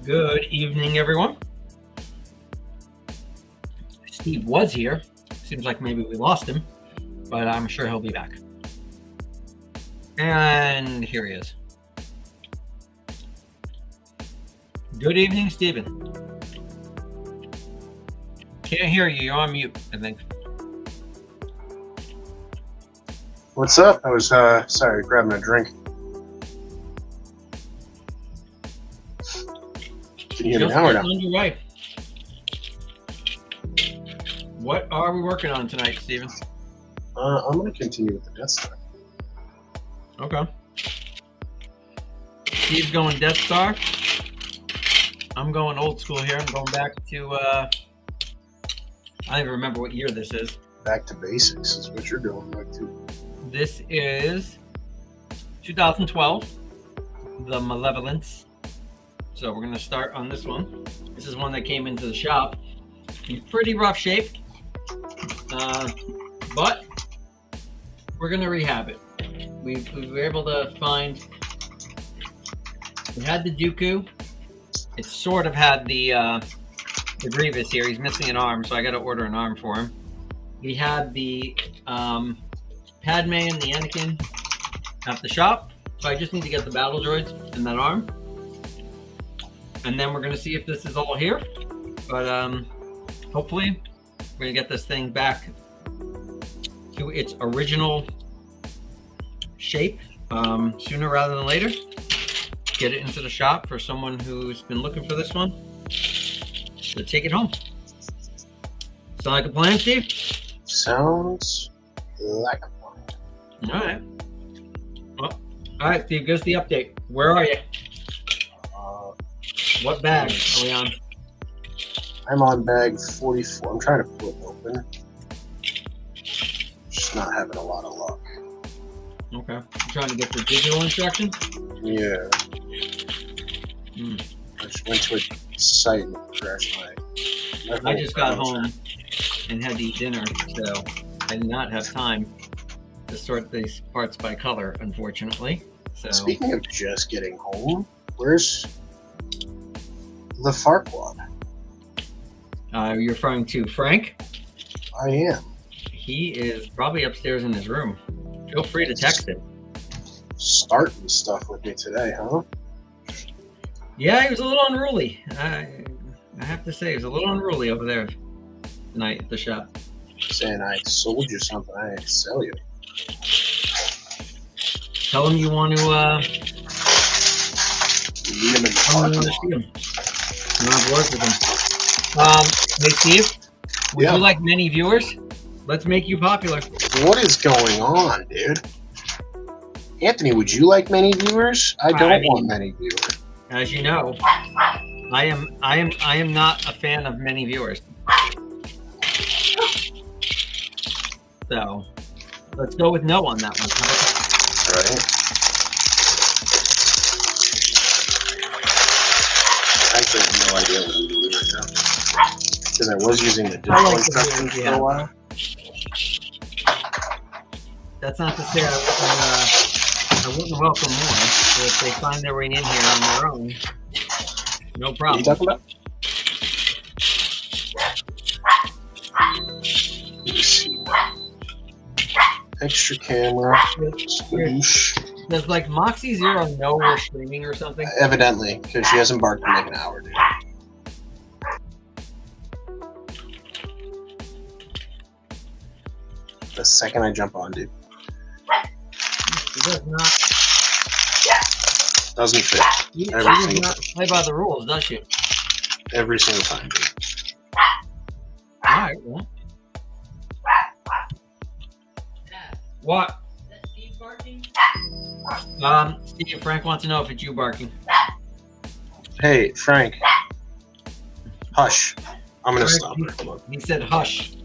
Good evening, everyone. Steve was here. Seems like maybe we lost him, but I'm sure he'll be back. And here he is. Good evening, Stephen. Can't hear you. You're on mute, I think. What's up? I was, sorry, grabbing a drink. Can you hear me now or not? Underway. What are we working on tonight, Stephen? I'm going to continue with the Death Star. Okay. Steve's going Death Star. I'm going old school here. I'm going back to, I don't even remember what year this is. Back to basics is what you're going back to. This is 2012, the Malevolence. So we're going to start on this one. This is one that came into the shop in pretty rough shape, but we're going to rehab it. We were able to find, we had the Dooku. It sort of had the Grievous here. He's missing an arm, so I got to order an arm for him. We had the Padmé and the Anakin at the shop, so I just need to get the battle droids and that arm. And then we're going to see if this is all here. But hopefully we're going to get this thing back to its original shape sooner rather than later. Get it into the shop for someone who's been looking for this one to take it home. Sound like a plan, Steve? Sounds like a plan. All right. Well, all right, Steve, give us the update. Where are you? What bag are we on? I'm on bag 44. I'm trying to pull it open. Just not having a lot of luck. Okay. I'm trying to get the digital instructions? Yeah. I just went to a site and crashed my I just got home and had to eat dinner, so I did not have time to sort these parts by color, unfortunately. So speaking of just getting home, where's the Farquaad? You're referring to Frank? I am. He is probably upstairs in his room. Feel free to text him. Starting stuff with me today, huh? Yeah, he was a little unruly. I have to say, he was a little unruly over there tonight at the shop. Saying I sold you something I didn't sell you. Tell him you want to, Meet him in the I'm parking going to lot. see him. You want to work with him. Hey, Steve, would you like many viewers? Let's make you popular. What is going on, dude? Anthony, would you like many viewers? I don't want many viewers. As you know, I am not a fan of many viewers. So let's go with no on that one. Right. I actually have no idea what I'm doing right now. Because I was using the digital instructions for a while. That's not to say I wouldn't welcome more. So if they find their way in here on their own, no problem. What are you talking about? Let me see. Extra camera. Squoosh. Does like Moxie Zero know we're streaming or something? Evidently, because she hasn't barked in like an hour, dude. The second I jump on, dude. She does not. Doesn't fit. She does not play by the rules, does she? Every single time, dude. All right. Well. What? Steve barking? Steve, Frank wants to know if it's you barking. Hey, Frank. Hush. I'm gonna stop her. Come on. He said hush.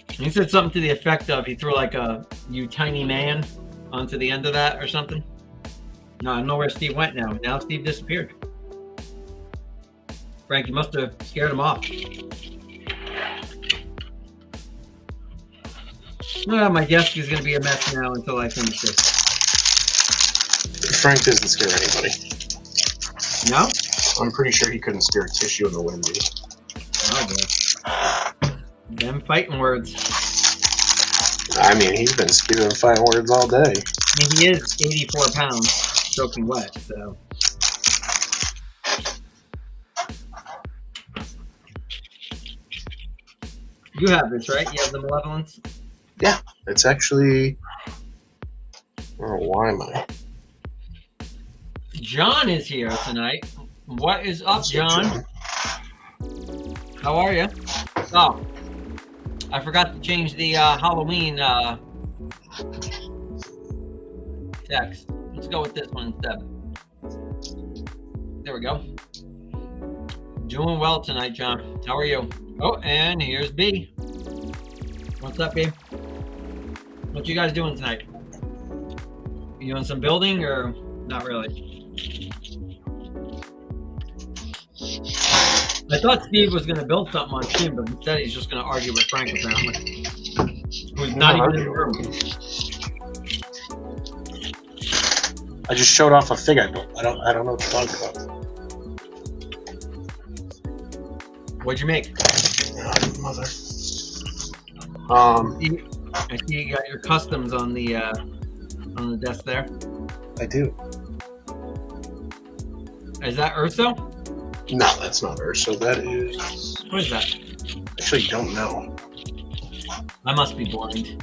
He said something to the effect of he threw like a "you tiny man" onto the end of that or something. No, I don't know where Steve went now. Now Steve disappeared. Frank, you must have scared him off. My desk is going to be a mess now until I finish this. Frank doesn't scare anybody. No? I'm pretty sure he couldn't scare tissue in the wind. Oh, boy. Them fighting words. I mean, he's been spewing fighting words all day. I mean, he is 84 pounds, soaking wet, so. You have this, right? You have the Malevolence? Yeah, it's actually... Oh, why am I? John is here tonight. What is up, John? How are you? Oh, I forgot to change the Halloween text. Let's go with this one instead. There we go. Doing well tonight, John. How are you? Oh, and here's B. What's up, B? What you guys doing tonight? You doing some building or not really? I thought Steve was going to build something on stream, but instead he's just going to argue with Frank, apparently. Who's not even in the room. I just showed off a fig I built. I don't know what to talk about. What'd you make? Oh, mother. I see you got your customs on the desk there. I do. Is that Urso? No, that's not Urso. That is... What is that? Actually, don't know. I must be blind.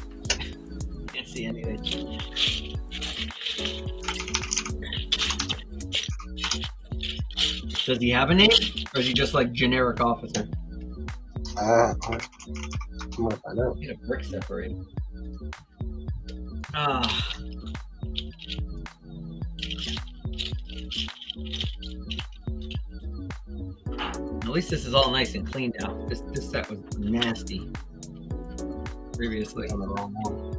Can't see anything. Does he have a name? Or is he just like generic officer? I'm gonna find out. Need a brick separator. At least this is all nice and clean now. This set was nasty previously. On the wrong one.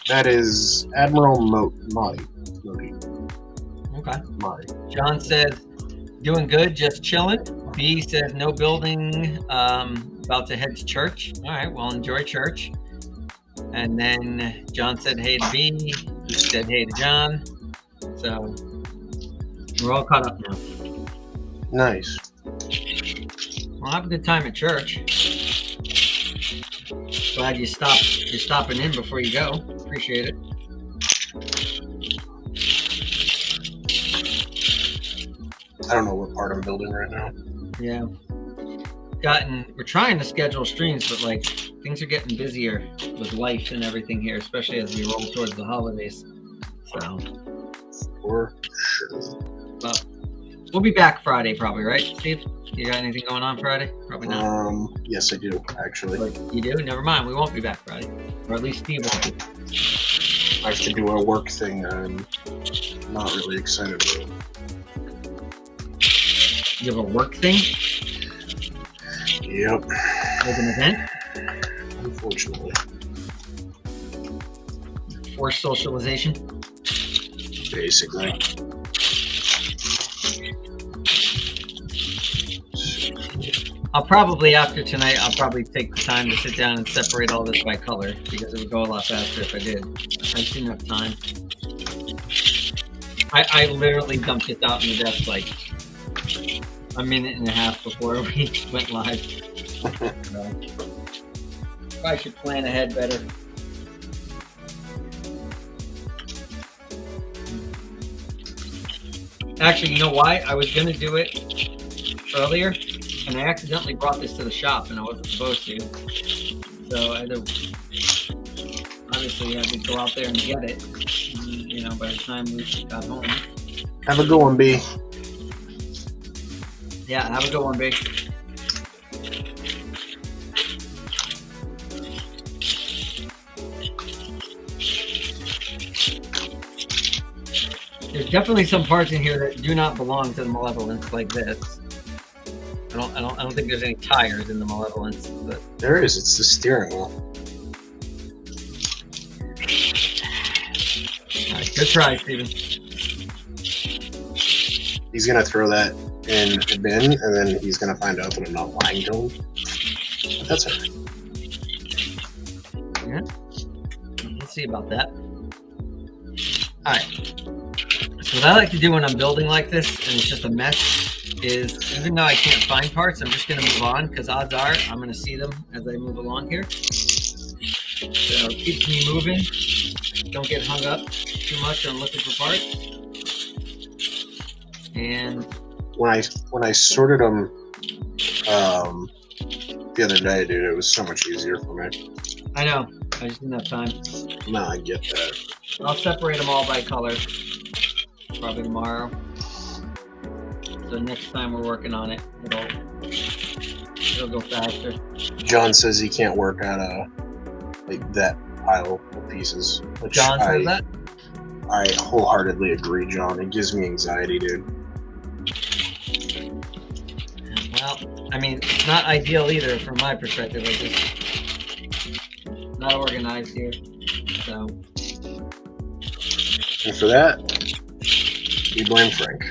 That is Admiral Modi. Okay. Modi. John says, doing good, just chilling. B says, no building, about to head to church. All right, well, enjoy church. And then John said hey to B. He said hey to John. So we're all caught up now. Nice. Well, have a good time at church. Glad you're stopping in before you go. Appreciate it. I don't know what part I'm building right now. Yeah. We're trying to schedule streams, but like things are getting busier with life and everything here, especially as we roll towards the holidays. So For sure. but we'll be back Friday probably, right, Steve? You got anything going on Friday? Probably not. Yes, I do, actually. Like, you do? Never mind. We won't be back Friday. Or at least Steve won't be. I have to do a work thing I'm not really excited about. You have a work thing? Yep. Like an event? Unfortunately. Forced socialization? Basically. I'll probably, after tonight, I'll probably take the time to sit down and separate all this by color because it would go a lot faster if I did. I just didn't have time. I literally dumped this out on the desk like a minute and a half before we went live. I should plan ahead better. Actually, you know why? I was going to do it earlier, and I accidentally brought this to the shop, and I wasn't supposed to. So I had to, obviously, I had to go out there and get it. And, you know, by the time we got home. Have a good one, B. Yeah, have a good one, Big. There's definitely some parts in here that do not belong to the Malevolence, like this. I don't think there's any tires in the Malevolence, but There is. It's the steering wheel. all right, good try, Steven. He's gonna throw that in a bin, and then he's gonna find out that I'm not lying to him. That's it. Yeah. Let's see about that. All right. So what I like to do when I'm building like this and it's just a mess is, even though I can't find parts, I'm just going to move on because odds are I'm going to see them as I move along here. So it keeps me moving. Don't get hung up too much on looking for parts. And when I sorted them the other day, dude, it was so much easier for me. I know. I just didn't have time. No, I get that. I'll separate them all by color probably tomorrow. So next time we're working on it, it'll go faster. John says he can't work out like that pile of pieces. Which John says that? I wholeheartedly agree, John. It gives me anxiety, dude. Well, I mean, it's not ideal either from my perspective. I just not organized here. So. And for that, we blame Frank.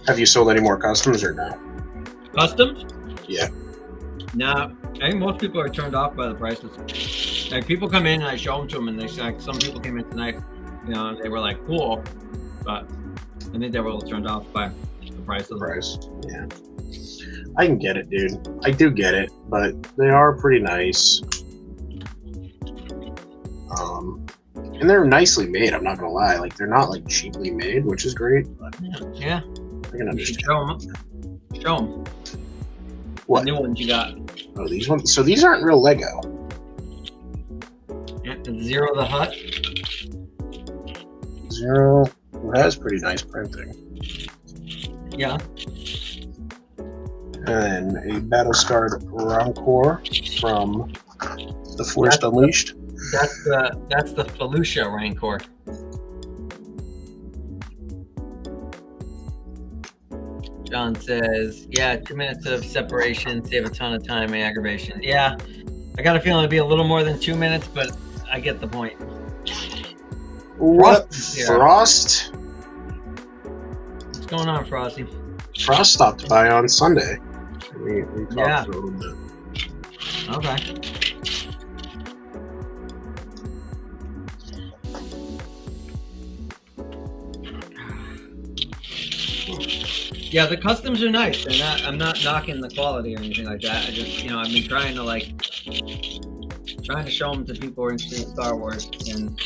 Have you sold any more customs or no? Customs? Yeah. No, I think most people are turned off by the prices. Like, people come in and I show them to them, and they say, like, some people came in tonight, you know, they were like, cool, but I think they were a little turned off by the price of price. Yeah. I can get it, dude. I do get it, but they are pretty nice. And they're nicely made, I'm not gonna lie. Like, they're not like cheaply made, which is great, but yeah. I can understand. Show them. Show them. What? The new ones you got. Oh, these ones. So these aren't real Lego. Yeah, Zero the Hutt. Zero has pretty nice printing. Yeah. And a battle-scarred Rancor from The Force Unleashed. That's the Felucia Rancor. John says, yeah, 2 minutes of separation, save a ton of time and aggravation. Yeah, I got a feeling it'd be a little more than 2 minutes, but I get the point. What? Frost? What's going on, Frosty? Frost stopped by on Sunday. We talked for a little bit. Okay. Yeah, the customs are nice. They're not. I'm not knocking the quality or anything like that. I just, you know, I've been trying to show them to people who are interested in Star Wars, and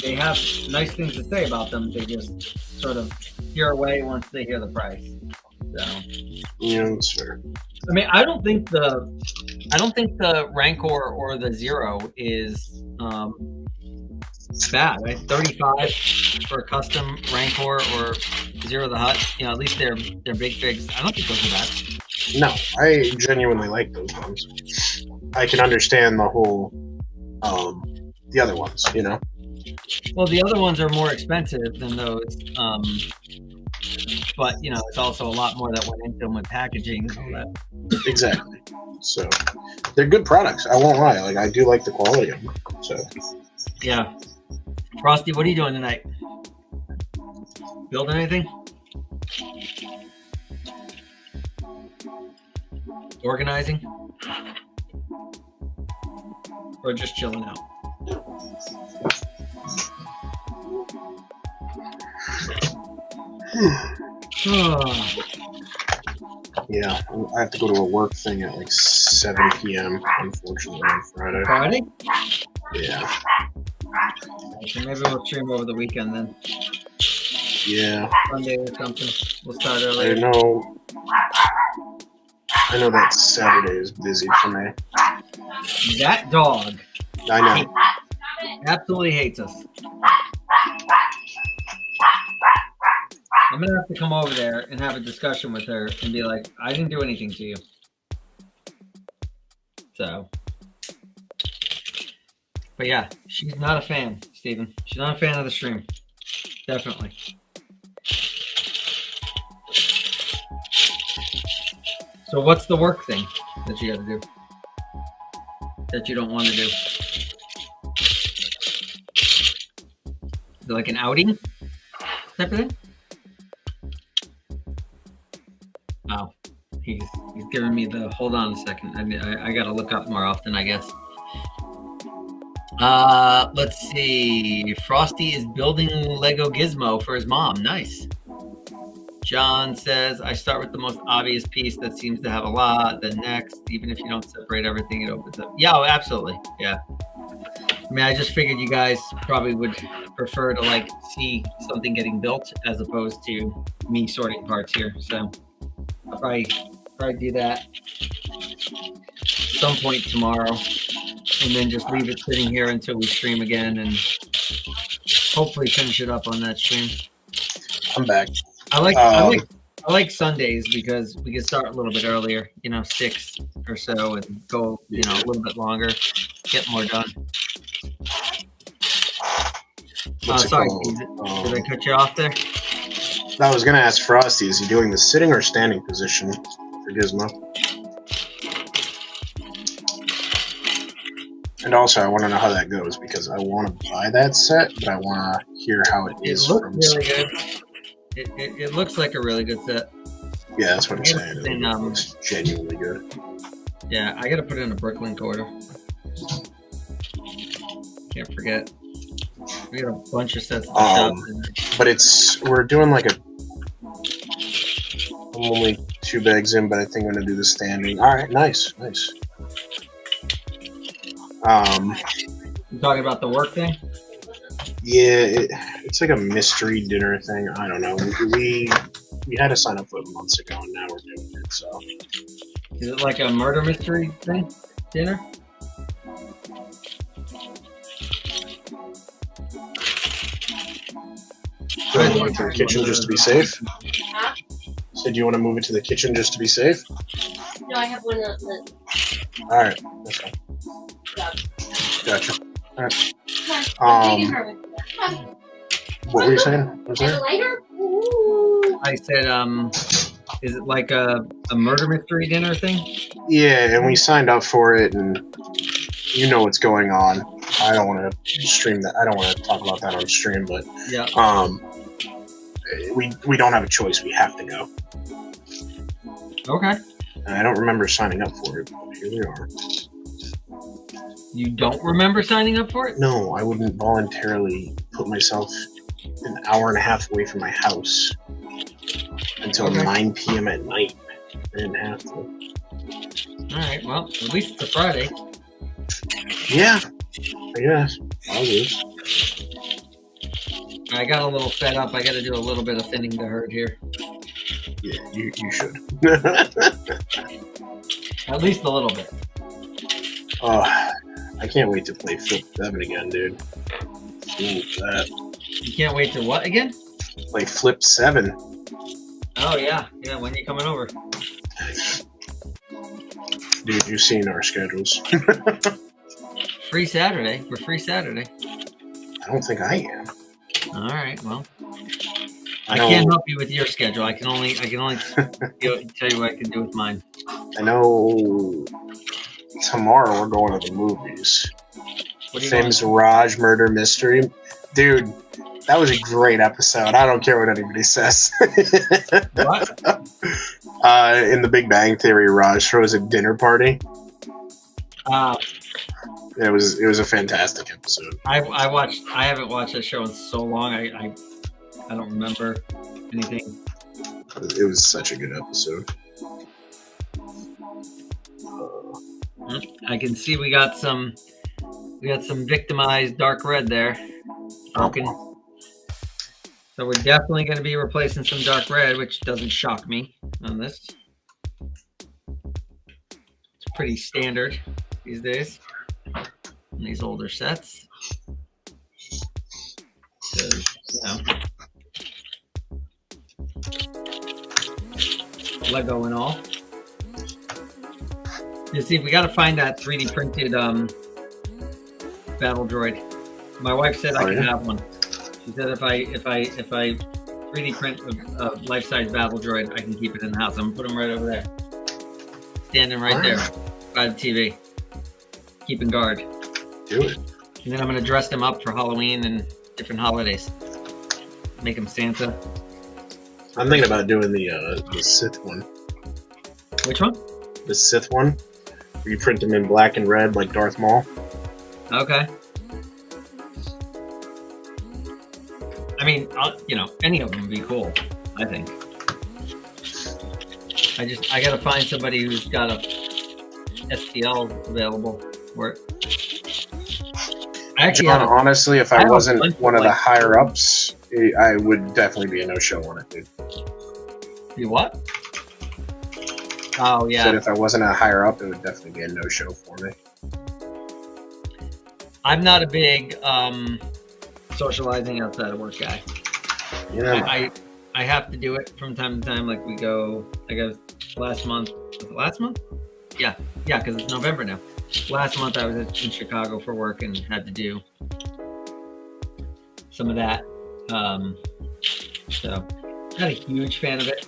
they have nice things to say about them. They just sort of hear away once they hear the price. So. Yeah, that's fair. I mean, I don't think the Rancor or the Zero is bad. Right? 35 for a custom Rancor or Zero the Hutt. You know, at least they're big figs. I don't think those are bad. No, I genuinely like those ones. I can understand the whole the other ones, you know. Well, the other ones are more expensive than those. But you know, it's also a lot more that went into them with packaging and all that. Exactly. So they're good products. I won't lie. Like, I do like the quality of them. So yeah. Frosty, what are you doing tonight? Building anything? Organizing? Or just chilling out? Yeah, I have to go to a work thing at like 7 p.m. unfortunately on Friday. Friday? Yeah. So maybe we'll stream over the weekend then. Yeah. Sunday or something. We'll start I earlier. know that Saturday is busy for me. That dog. I know. Absolutely hates us. I'm gonna have to come over there and have a discussion with her and be like, I didn't do anything to you. So, but yeah, she's not a fan, Steven. She's not a fan of the stream. Definitely. So what's the work thing that you gotta do? That you don't want to do? Is it like an outing type of thing. Oh, he's giving me the. Hold on a second. I got to look up more often, I guess. Let's see. Frosty is building Lego Gizmo for his mom. Nice. John says, I start with the most obvious piece that seems to have a lot. Then next, even if you don't separate everything, it opens up. Yeah, oh, absolutely. Yeah. I mean, I just figured you guys probably would prefer to like see something getting built as opposed to me sorting parts here. So I'll probably do that some point tomorrow, and then just leave it sitting here until we stream again, and hopefully finish it up on that stream. I'm back. I like Sundays because we can start a little bit earlier, 6 or so, and go, a little bit longer, get more done. Sorry, did I cut you off there? I was going to ask Frosty, is he doing the sitting or standing position for Gizmo? And also, I want to know how that goes, because I want to buy that set, but I want to hear how it is. It looks really good. It looks like a really good set. Yeah, that's what I'm saying. It looks genuinely good. Yeah, I got to put it in a Brooklyn order. Can't forget. We got a bunch of sets. But we're doing like I'm only 2 bags in, but I think I'm going to do the standing. All right, nice. You talking about the work thing? Yeah, it's like a mystery dinner thing. I don't know. We had to sign up for it months ago, and now we're doing it. So, is it like a murder mystery thing? Dinner? Do you want to move it to the kitchen just to be safe? Huh? So, do you want to move it to the kitchen just to be safe? No, I have one of the. All right, that's fine. Gotcha. All right. What were you saying? What was that? Lighter? Ooh. I said, is it like a murder mystery dinner thing? Yeah, and we signed up for it, and you know what's going on. I don't want to stream that. I don't want to talk about that on stream, but yeah. We don't have a choice. We have to go. Okay. And I don't remember signing up for it, but here we are. You don't remember signing up for it? No, I wouldn't voluntarily put myself an hour and a half away from my house until 9 p.m. at night. I didn't have to. All right, well, at least it's a Friday. Yeah, I guess. I'll lose. I got a little fed up. I got to do a little bit of thinning the herd here. Yeah, you should. At least a little bit. I can't wait to play Flip 7 again, dude. Ooh, that. You can't wait to what again? Play Flip 7. Oh, yeah. Yeah, when are you coming over? Dude, you've seen our schedules. Free Saturday. We're free Saturday. I don't think I am. All right, well. I can't help you with your schedule. I can only tell you what I can do with mine. I know tomorrow we're going to the movies. Famous Raj Murder Mystery. Dude, that was a great episode. I don't care what anybody says. What? In The Big Bang Theory, Raj throws a dinner party. It was a fantastic episode. I haven't watched that show in so long. I don't remember anything. It was such a good episode. I can see we got some victimized dark red there. Broken. So we're definitely going to be replacing some dark red, which doesn't shock me on this. It's pretty standard these days in these older sets. Lego and all. You see, we got to find that 3D printed battle droid. My wife said I can have one. She said if I 3D print a life-size battle droid, I can keep it in the house. I'm gonna put him right over there, standing right there by the TV, keeping guard. Do it. And then I'm gonna dress them up for Halloween and different holidays. Make him Santa. I'm thinking about doing the Sith one. Which one? The Sith one. Where you print them in black and red like Darth Maul. Okay. I mean, you know, any of them would be cool, I think. I gotta find somebody who's got a STL available for it. I actually John, have honestly, if I wasn't one of the higher ups, I would definitely be a no-show on it, dude. You what? Oh, yeah. Said if I wasn't a higher up, it would definitely be a no-show for me. I'm not a big socializing outside of work guy. Yeah. I have to do it from time to time. Like we go, I guess last month. Was it last month? Yeah, because it's November now. Last month I was in Chicago for work and had to do some of that. So, not a huge fan of it.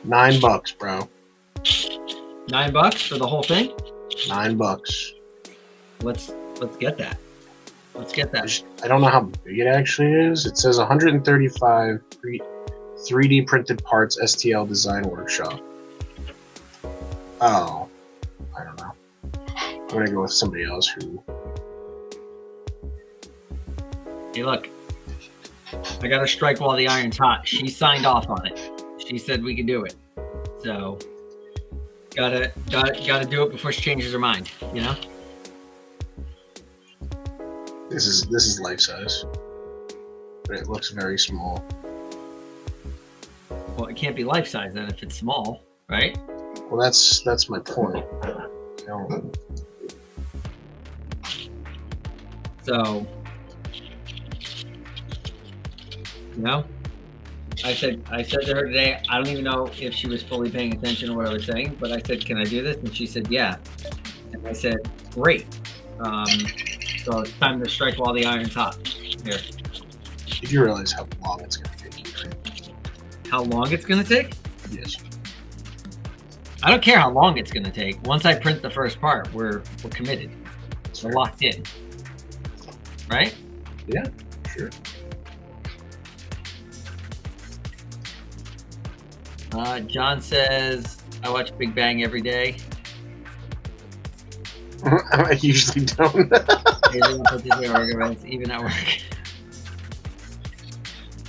$9, bro. $9 for the whole thing? $9. Let's get that. Let's get that. I don't know how big it actually is. It says 135 3D printed parts STL design workshop. Oh, I don't know. I'm gonna go with somebody else who. Hey, look. I got to strike while the iron's hot. She signed off on it. She said we could do it. So, gotta do it before she changes her mind. You know. This is life size, but it looks very small. Well, it can't be life size then if it's small, right? Well, that's my point. So, you know, I said to her today, I don't even know if she was fully paying attention to what I was saying, but I said, "Can I do this?" And she said, "Yeah." And I said, "Great." So it's time to strike while the iron's hot. Here. Did you realize how long it's going to take? Right? How long it's going to take? Yes. I don't care how long it's going to take. Once I print the first part, we're committed. We're locked in. Right? Yeah, sure. John says, I watch Big Bang every day. I usually don't. Even at work.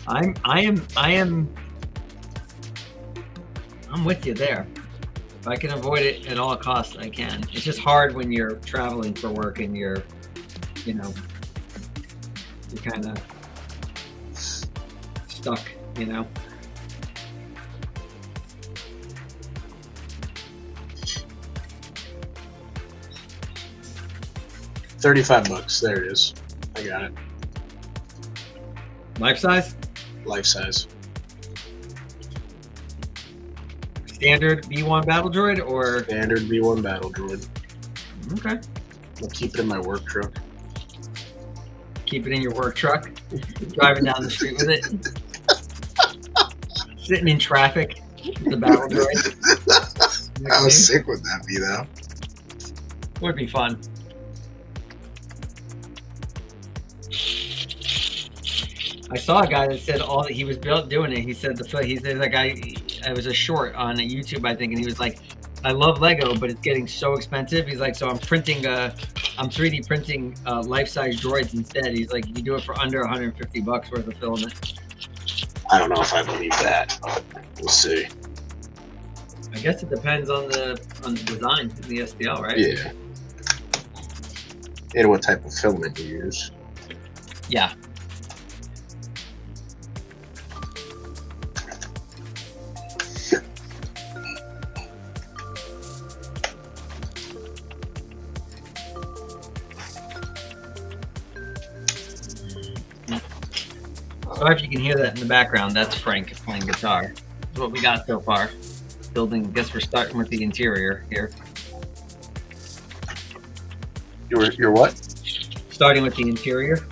I'm with you there. If I can avoid it at all costs, I can. It's just hard when you're traveling for work and you're kind of stuck, you know. $35. There it is. I got it. Life size? Life size. Standard B1 battle droid or Standard B1 battle droid. Okay. I'll keep it in my work truck. Keep it in your work truck. Driving down the street with it. Sitting in traffic with the battle droid. How sick would that be, though? Would be fun. I saw a guy that said all that he was doing it. He said that guy. It was a short on YouTube, I think, and he was like, "I love Lego, but it's getting so expensive." He's like, "So I'm 3D printing life-size droids instead." He's like, "You do it for under $150 worth of filament." I don't know if I believe that, but we'll see. I guess it depends on the design in the STL, right? Yeah. And what type of filament you use. Yeah. Sorry if you can hear that in the background. That's Frank playing guitar. That's what we got so far. Building. I guess we're starting with the interior here. You're what? Starting with the interior,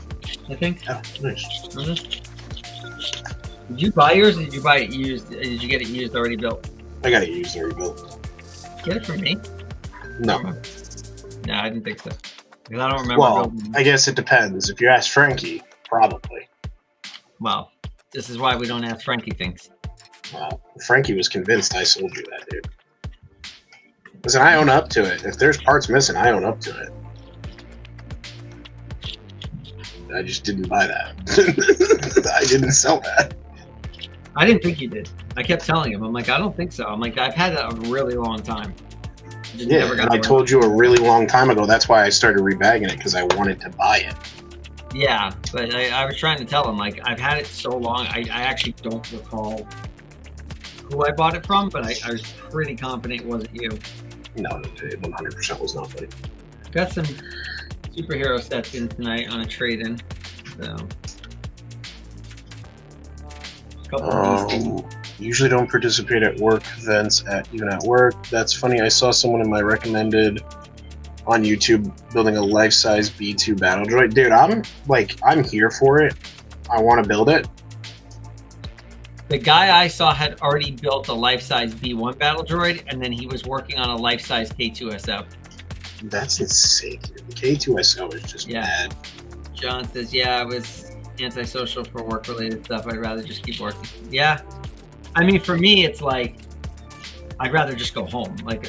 I think. Oh, nice. Mm-hmm. Did you buy yours? Or did you buy it used? Did you get it used already built? I got it used already built. Get it from me? No. No, I didn't think so. Because I don't remember. Well, I guess it depends. If you ask Frankie, probably. Well, This is why we don't ask Frankie things. Frankie was convinced I sold you that, dude. Listen, I own up to it. If there's parts missing, I own up to it. I just didn't buy that. I didn't sell that. I didn't think you did. I kept telling him, I'm like, I don't think so. I'm like, I've had it a really long time. Just Yeah, and I told you a really long time ago. That's why I started rebagging it, because I wanted to buy it. Yeah, but I was trying to tell him, like, I've had it so long, I actually don't recall who I bought it from, but I was pretty confident it wasn't you. No, it 100% was not me. Got some superhero sets in tonight on a trade-in, so. Usually don't participate at work events, even at work. That's funny. I saw someone in my recommended on YouTube building a life-size B2 battle droid. Dude, I'm here for it. I want to build it. The guy I saw had already built a life-size B1 battle droid, and then he was working on a life-size K2SO. That's insane, dude. The K2SO is just bad. John says, yeah, it was antisocial for work-related stuff. I'd rather just keep working. Yeah. I mean, for me, it's like, I'd rather just go home. Like,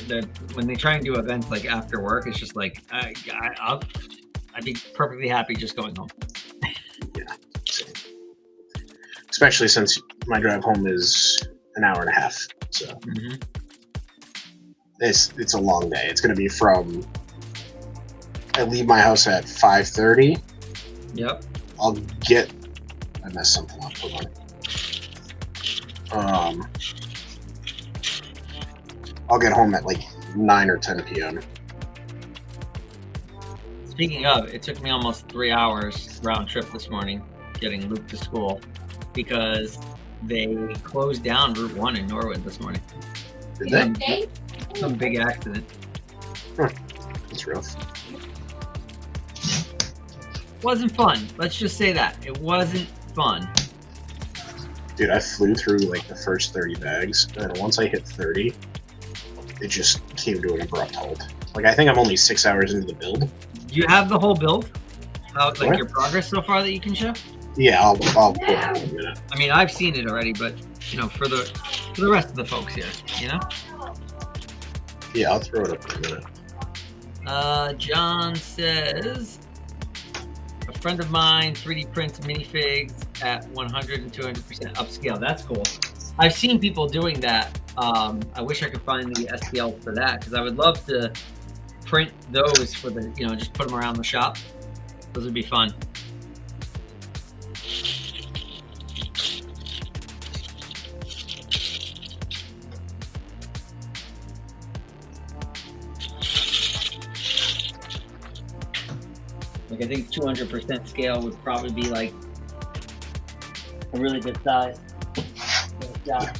when they try and do events like after work, it's just like, I'd be perfectly happy just going home. Yeah. Same. Especially since my drive home is an hour and a half. So it's a long day. It's going to be from, I leave my house at 5:30. Yep. I messed something up. Hold on. I'll get home at like 9 or 10 p.m. Speaking of, it took me almost 3 hours round trip this morning getting Luke to school because they closed down Route 1 in Norwood this morning. Did they? Some big accident. That's rough. Wasn't fun. Let's just say that. It wasn't fun. Dude, I flew through like the first 30 bags, and once I hit 30, it just came to an abrupt halt. Like, I think I'm only 6 hours into the build. Do you have the whole build? Your progress so far that you can show? Yeah, I'll pull it in a minute. I mean, I've seen it already, but for the rest of the folks here, Yeah, I'll throw it up in a minute. John says, a friend of mine 3D prints minifigs at 100 and 200% upscale. That's cool. I've seen people doing that. I wish I could find the STL for that, because I would love to print those for the, just put them around the shop. Those would be fun. Like, I think 200% scale would probably be like a really good size. Yeah.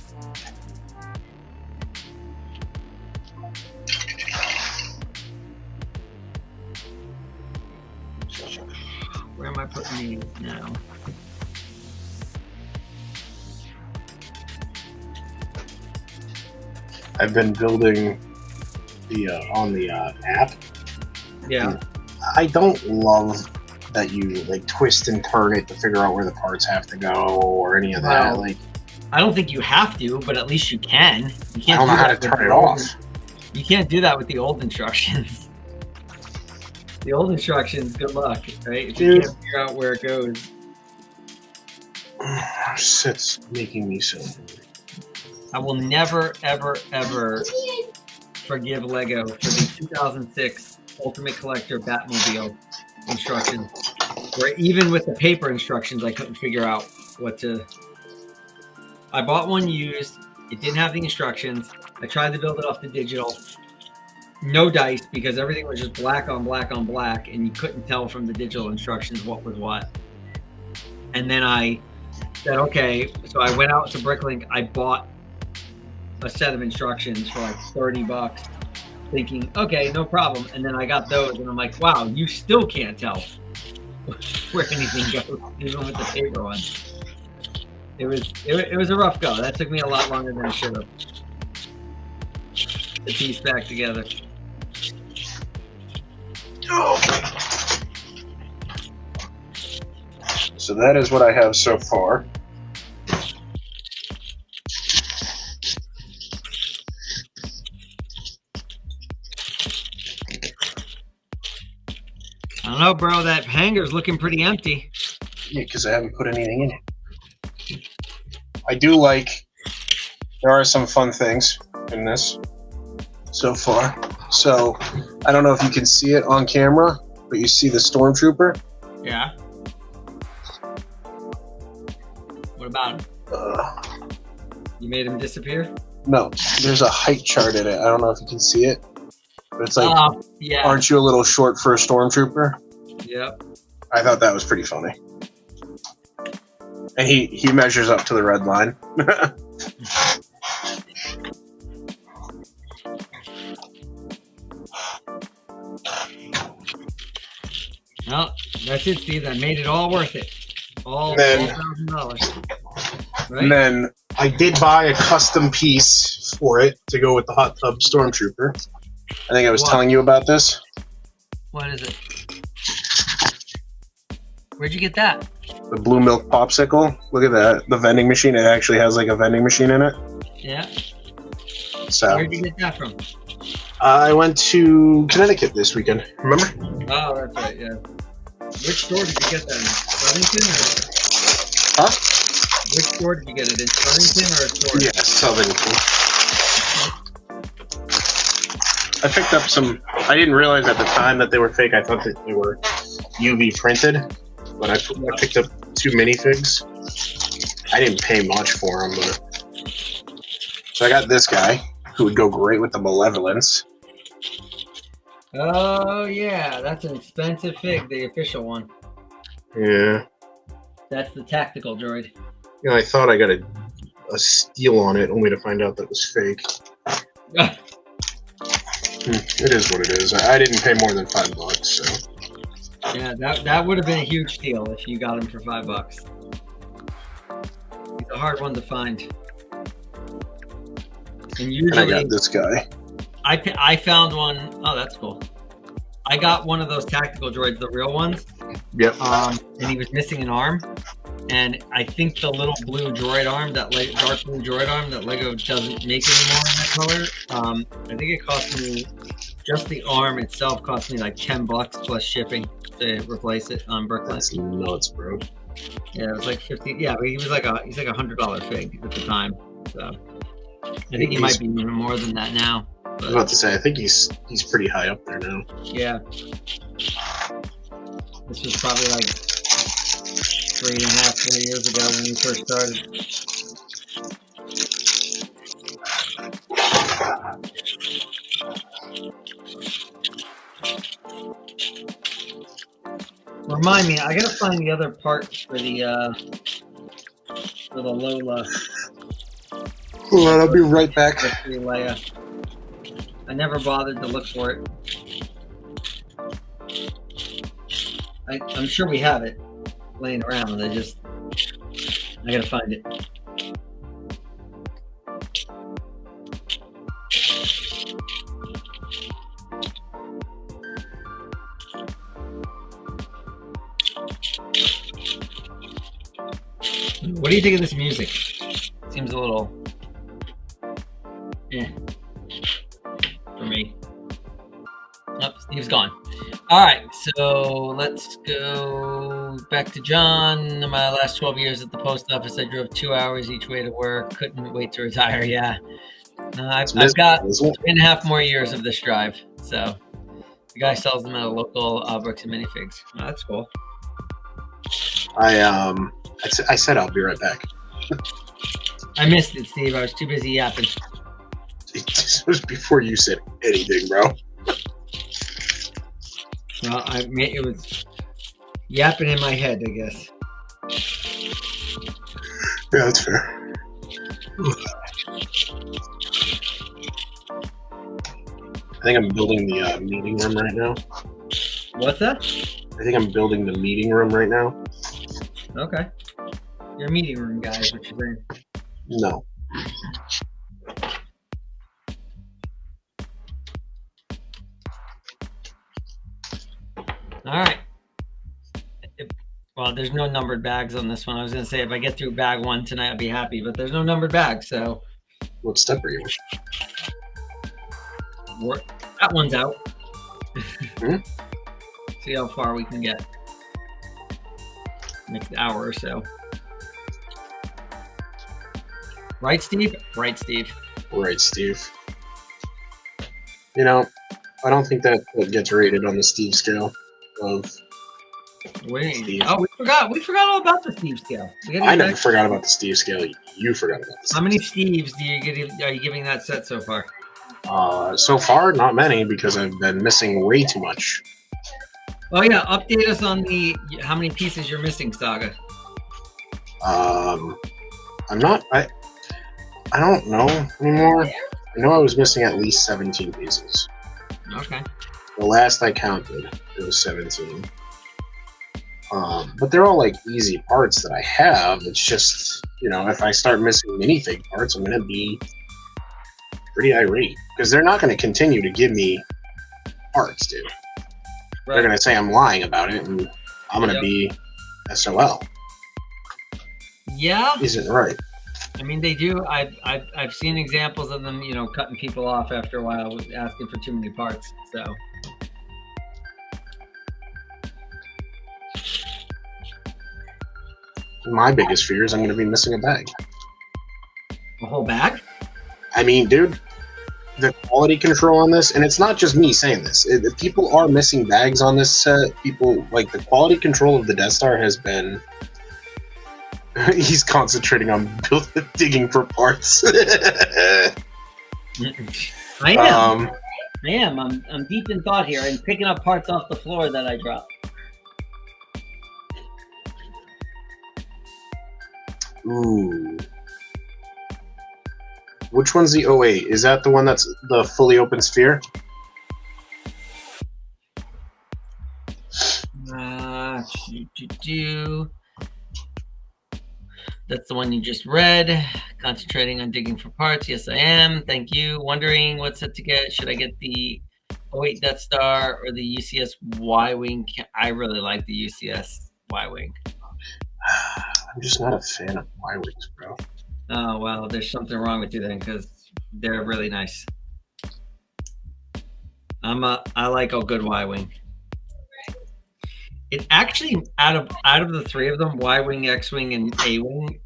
Where am I putting these now? I've been building the on the app. Yeah. I don't love that you like twist and turn it to figure out where the parts have to go or any of that. Well, I don't think you have to, but at least you can. You can't I don't know how to turn it off. You can't do that with the old instructions. The old instructions, good luck, right? If you can't figure out where it goes. It's making me so angry. I will never, ever, ever forgive LEGO for the 2006 Ultimate Collector Batmobile instructions, where even with the paper instructions, I couldn't figure out what to... I bought one used. It didn't have the instructions. I tried to build it off the digital. No dice, because everything was just black on black on black, and you couldn't tell from the digital instructions what was what. And then I said, okay, so I went out to Bricklink. I bought a set of instructions for like $30, thinking, okay, no problem. And then I got those, and I'm like, wow, you still can't tell where anything goes, even with the paper one. It was a rough go. That took me a lot longer than it should have to piece back together. So that is what I have so far. I don't know, bro. That hangar's looking pretty empty. Yeah, because I haven't put anything in it. I do like. There are some fun things in this so far. So I don't know if you can see it on camera, but you see the stormtrooper. Yeah. What about him? You made him disappear? No, there's a height chart in it. I don't know if you can see it, but it's like, yeah. aren't you a little short for a stormtrooper? Yep. I thought that was pretty funny. And he measures up to the red line. Well, that's it, Steve. That made it all worth it. All $1,000. Right? And then I did buy a custom piece for it to go with the hot tub stormtrooper. I think I was telling you about this. What is it? Where'd you get that? The blue milk popsicle. Look at that. The vending machine. It actually has like a vending machine in it. Yeah. So where'd you get that from? I went to Connecticut this weekend. Remember? Oh, that's right. Yeah. Which store did you get that in? Southington or? Huh? Which store did you get it in? Southington or a store? Yeah, Southington. I picked up some. I didn't realize at the time that they were fake. I thought that they were UV printed, but I picked up 2 minifigs. I didn't pay much for them, but so I got this guy who would go great with the Malevolence. Oh yeah, that's an expensive fig, the official one. Yeah. That's the tactical droid. You know, I thought I got a steal on it, only to find out that it was fake. It is what it is. I didn't pay more than $5, so. Yeah, that would have been a huge steal if you got him for $5. He's a hard one to find. And usually, I got this guy. I found one. Oh, that's cool. I got one of those tactical droids, the real ones. Yep. And he was missing an arm. And I think the little blue droid arm, that dark blue droid arm that LEGO doesn't make anymore in that color, I think it cost me, just the arm itself cost me like $10 plus shipping to replace it on Brooklyn. That's nuts, bro. Yeah, it was like 50. Yeah, but he's like a $100 fig at the time. So I think he might be even more than that now. I was about to say, I think he's pretty high up there now. Yeah. This was probably like 3.5, 4 years ago when we first started. Remind me, I gotta find the other parts for the Lola. Hold on, I'll be right back. For the Leia. I never bothered to look for it. I'm sure we have it laying around. I gotta find it. What do you think of this music? Seems a little, for me. Oh, Steve's gone. All right, so let's go back to John. My last 12 years at the post office, I drove 2 hours each way to work. Couldn't wait to retire. Yeah, I've got 3.5 more years of this drive. So the guy sells them at a local Brooks and Minifigs. Oh, that's cool. I said I'll be right back. I missed it, Steve. I was too busy yapping. It was before you said anything, bro. Well, it was yapping in my head, I guess. Yeah, that's fair. I think I'm building the meeting room right now. What's that? I think I'm building the meeting room right now. Okay. You're a meeting room guy, is what you're saying. No. All right. Well, there's no numbered bags on this one. I was going to say if I get through bag 1 tonight, I'll be happy, but there's no numbered bags, so. What step are you in? That one's out. Hmm? See how far we can get. Next hour or so. Right, Steve? Right, Steve. Right, Steve. You know, I don't think that gets rated on the Steve scale of Steve. Oh, we forgot all about the Steve scale. I never forgot about the Steve scale. You forgot about the Steve. How many Steves are you giving that set so far? So far, not many because I've been missing way too much. Oh yeah, update us on how many pieces you're missing, Saga. I'm not. I don't know anymore. I know I was missing at least 17 pieces. Okay. The last I counted, it was 17. But they're all like easy parts that I have. It's just, you know, if I start missing minifig parts, I'm gonna be pretty irate because they're not going to continue to give me parts, dude. Right. They're going to say I'm lying about it, and I'm going to be SOL. Yeah, isn't right. I mean, they do. I've seen examples of them, you know, cutting people off after a while with asking for too many parts. So. My biggest fear is I'm going to be missing a bag. A whole bag? I mean, dude, the quality control on this, and it's not just me saying this. People are missing bags on this set. People, like, the quality control of the Death Star has been... He's concentrating on digging for parts. I am. I am. I'm deep in thought here and picking up parts off the floor that I dropped. Ooh. Which one's the 08? Is that the one that's the fully open sphere? That's the one you just read. Concentrating on digging for parts. Yes, I am. Thank you. Wondering what set to get. Should I get the 08 Death Star or the UCS Y-Wing? I really like the UCS Y-Wing. I'm just not a fan of Y-Wings, bro. Oh, well, there's something wrong with you then, because they're really nice. I like a good Y-Wing. It actually, out of the three of them, Y-Wing, X-Wing, and A-Wing,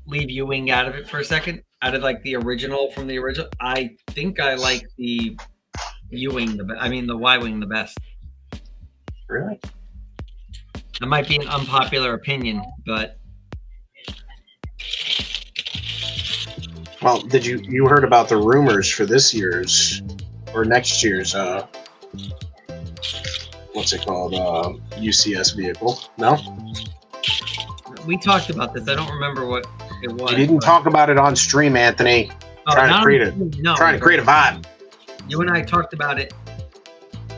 leave U-Wing out of it for a second. Out of like the original from the original, I think I like the U-Wing the Y-Wing the best. Really? That might be an unpopular opinion, but. Well, you heard about the rumors for this year's or next year's what's it called, UCS vehicle? No? We talked about this. I don't remember what it was. You didn't talk about it on stream, Anthony. Trying to create a vibe. You and I talked about it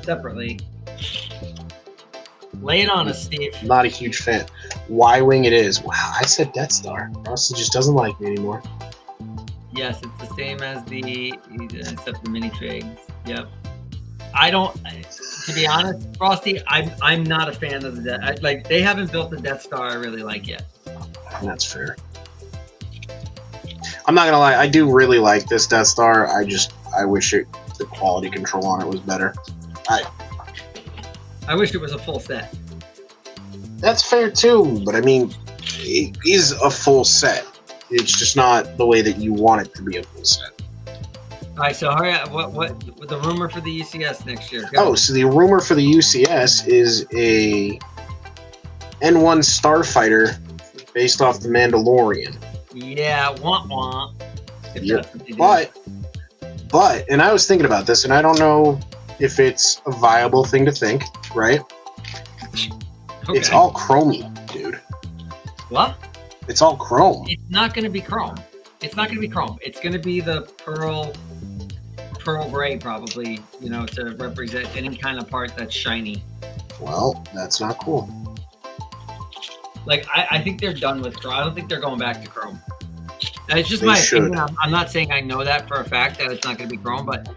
separately. Lay it on us, Steve. Not a huge fan. Y-Wing it is. Wow, I said Death Star. Rusty just doesn't like me anymore. Yes, it's the same as except the minifigs. Yep. I don't. To be honest, Frosty, I'm not a fan of the like. They haven't built the Death Star I really like yet. That's fair. I'm not gonna lie. I do really like this Death Star. I wish the quality control on it was better. I wish it was a full set. That's fair too, but I mean, it is a full set. It's just not the way that you want it to be a full set. All right, so hurry up. What the rumor for the UCS next year? Go. Oh, so the rumor for the UCS is a N1 starfighter based off the Mandalorian. Yeah, wah. Yep. But, and I was thinking about this, and I don't know if it's a viable thing to think, right? Okay. It's all chromey, dude. What? It's all chrome. It's not going to be chrome. It's not going to be chrome. It's going to be the pearl gray, probably, to represent any kind of part that's shiny. Well, that's not cool. Like, I think they're done with chrome. I don't think they're going back to chrome. It's just my opinion. I'm not saying I know that for a fact that it's not going to be chrome, but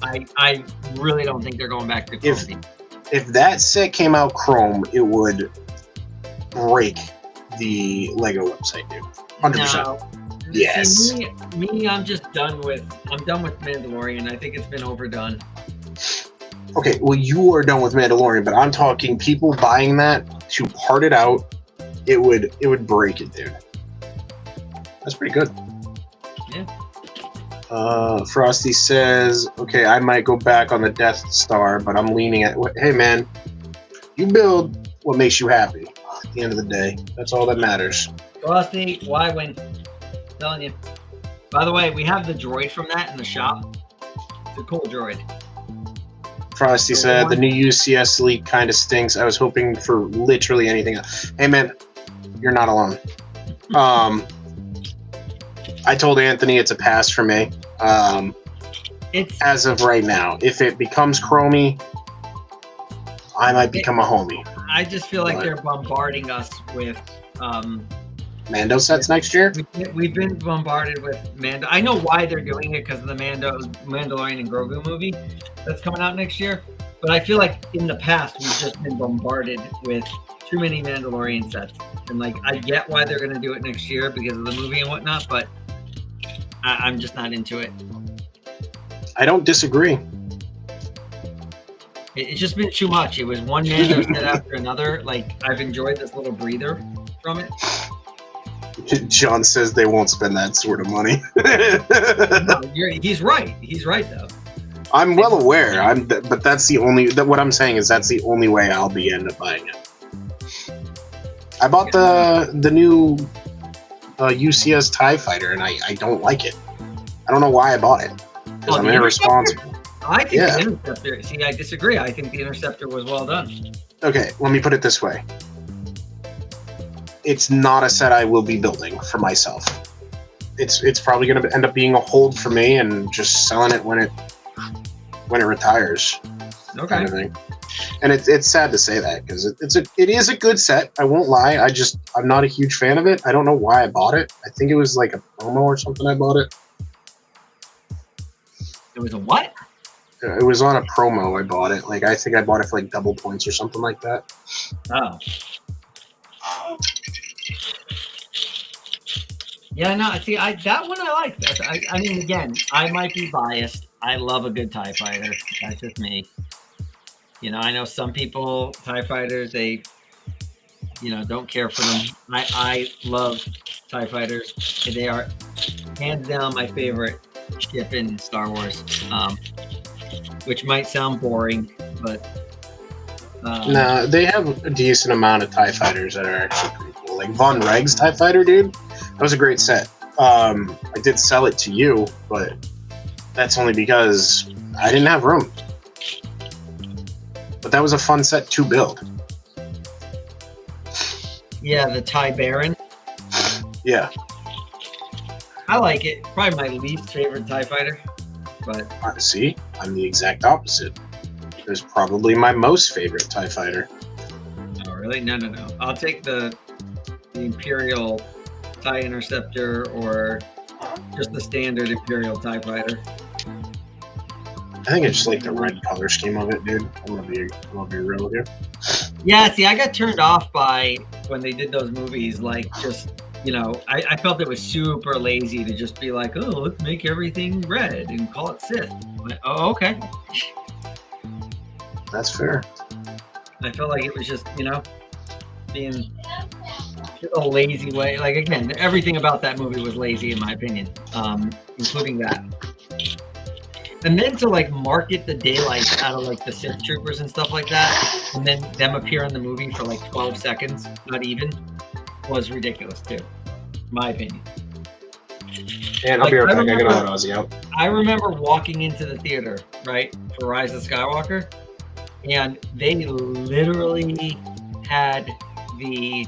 I really don't think they're going back to chrome. If that set came out chrome, it would break the LEGO website, dude. 100%. No. Yes. See, me, I'm done with Mandalorian. I think it's been overdone. Okay, well, you are done with Mandalorian, but I'm talking people buying that to part it out. It would break it, dude. That's pretty good. Yeah. Frosty says, okay, I might go back on the Death Star, but I'm leaning at, hey, man, you build what makes you happy at the end of the day. That's all that matters. Frosty, why win? Telling you. By the way, we have the droid from that in the shop. It's a cool droid. Frosty said, the new UCS leak kind of stinks. I was hoping for literally anything else. Hey, man, you're not alone. I told Anthony it's a pass for me. It's as of right now. If it becomes Chromie, I might become a homie. I just feel like they're bombarding us with Mando sets next year? We've been bombarded with Mando. I know why they're doing it because of the Mandalorian and Grogu movie that's coming out next year. But I feel like in the past we've just been bombarded with too many Mandalorian sets. And like I get why they're gonna do it next year because of the movie and whatnot, but I'm just not into it. I don't disagree. It's just been too much. It was one Mando set after another. Like I've enjoyed this little breather from it. John says they won't spend that sort of money. No, he's right. He's right, though. I'm well aware. But that's the only. What I'm saying is that's the only way I'll end up buying it. I bought the new UCS TIE Fighter, and I don't like it. I don't know why I bought it. Because I'm irresponsible. I think the Interceptor. See, I disagree. I think the Interceptor was well done. Okay, let me put it this way. It's not a set I will be building for myself. It's probably going to end up being a hold for me and just selling it when it retires. Okay. Kind of thing. And it's sad to say that because it is a good set. I won't lie. I'm not a huge fan of it. I don't know why I bought it. I think it was like a promo or something. I bought it. It was a what? It was on a promo. I bought it. Like I think I bought it for like double points or something like that. Oh. Yeah, no. See, that one I like. I mean, again, I might be biased. I love a good TIE fighter. That's just me. You know, I know some people TIE fighters they, don't care for them. I love TIE fighters. They are hands down my favorite ship in Star Wars. Which might sound boring, but no, they have a decent amount of TIE fighters that are actually pretty cool. Like Von Reg's TIE Fighter, dude, that was a great set. I did sell it to you, but that's only because I didn't have room. But that was a fun set to build. Yeah, the TIE Baron. Yeah. I like it. Probably my least favorite TIE fighter. But see, I'm the exact opposite. It was probably my most favorite TIE fighter. Oh, really? No. I'll take the Imperial TIE Interceptor or just the standard Imperial TIE fighter. I think I just like the red color scheme of it, dude. I'm gonna be real with you. Yeah, see, I got turned off by when they did those movies, like just I felt it was super lazy to just be like, oh, let's make everything red and call it Sith. Like, oh, okay. That's fair. I felt like it was just, being a lazy way. Like, again, everything about that movie was lazy, in my opinion, including that. And then to, market the daylight out of, the Sith troopers and stuff like that, and then them appear in the movie for, 12 seconds, not even, was ridiculous, too. My opinion. And I'll be right back. I gotta let Ozzy out. I remember walking into the theater, right, for Rise of Skywalker, and they literally had they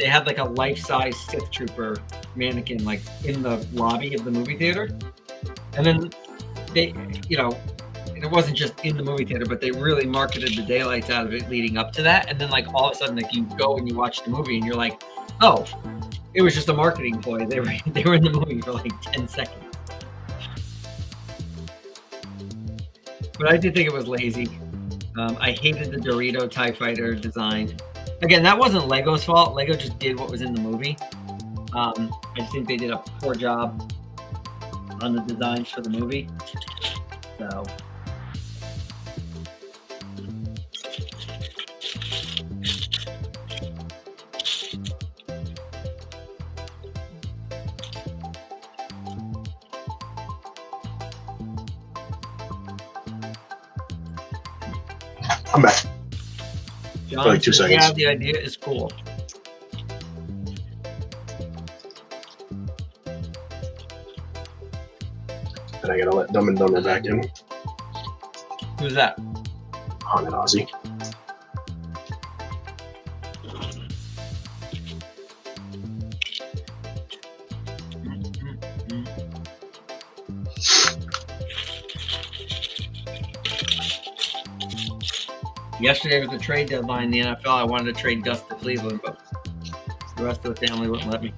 had a life-size Sith Trooper mannequin in the lobby of the movie theater, and then they, it wasn't just in the movie theater, but they really marketed the daylights out of it leading up to that, and then all of a sudden you go and you watch the movie and you're like, oh, it was just a marketing ploy. They were in the movie for 10 seconds. But I did think it was lazy. I hated the Dorito TIE Fighter design. Again, that wasn't Lego's fault. Lego just did what was in the movie. I just think they did a poor job on the designs for the movie. So, I'm back. John For like 2 says, seconds. yeah, the idea is cool. And I gotta let Dumb and Dumber back in. Who's that? Haunted Ozzy. Yesterday was the trade deadline in the NFL. I wanted to trade Gus to Cleveland, but the rest of the family wouldn't let me.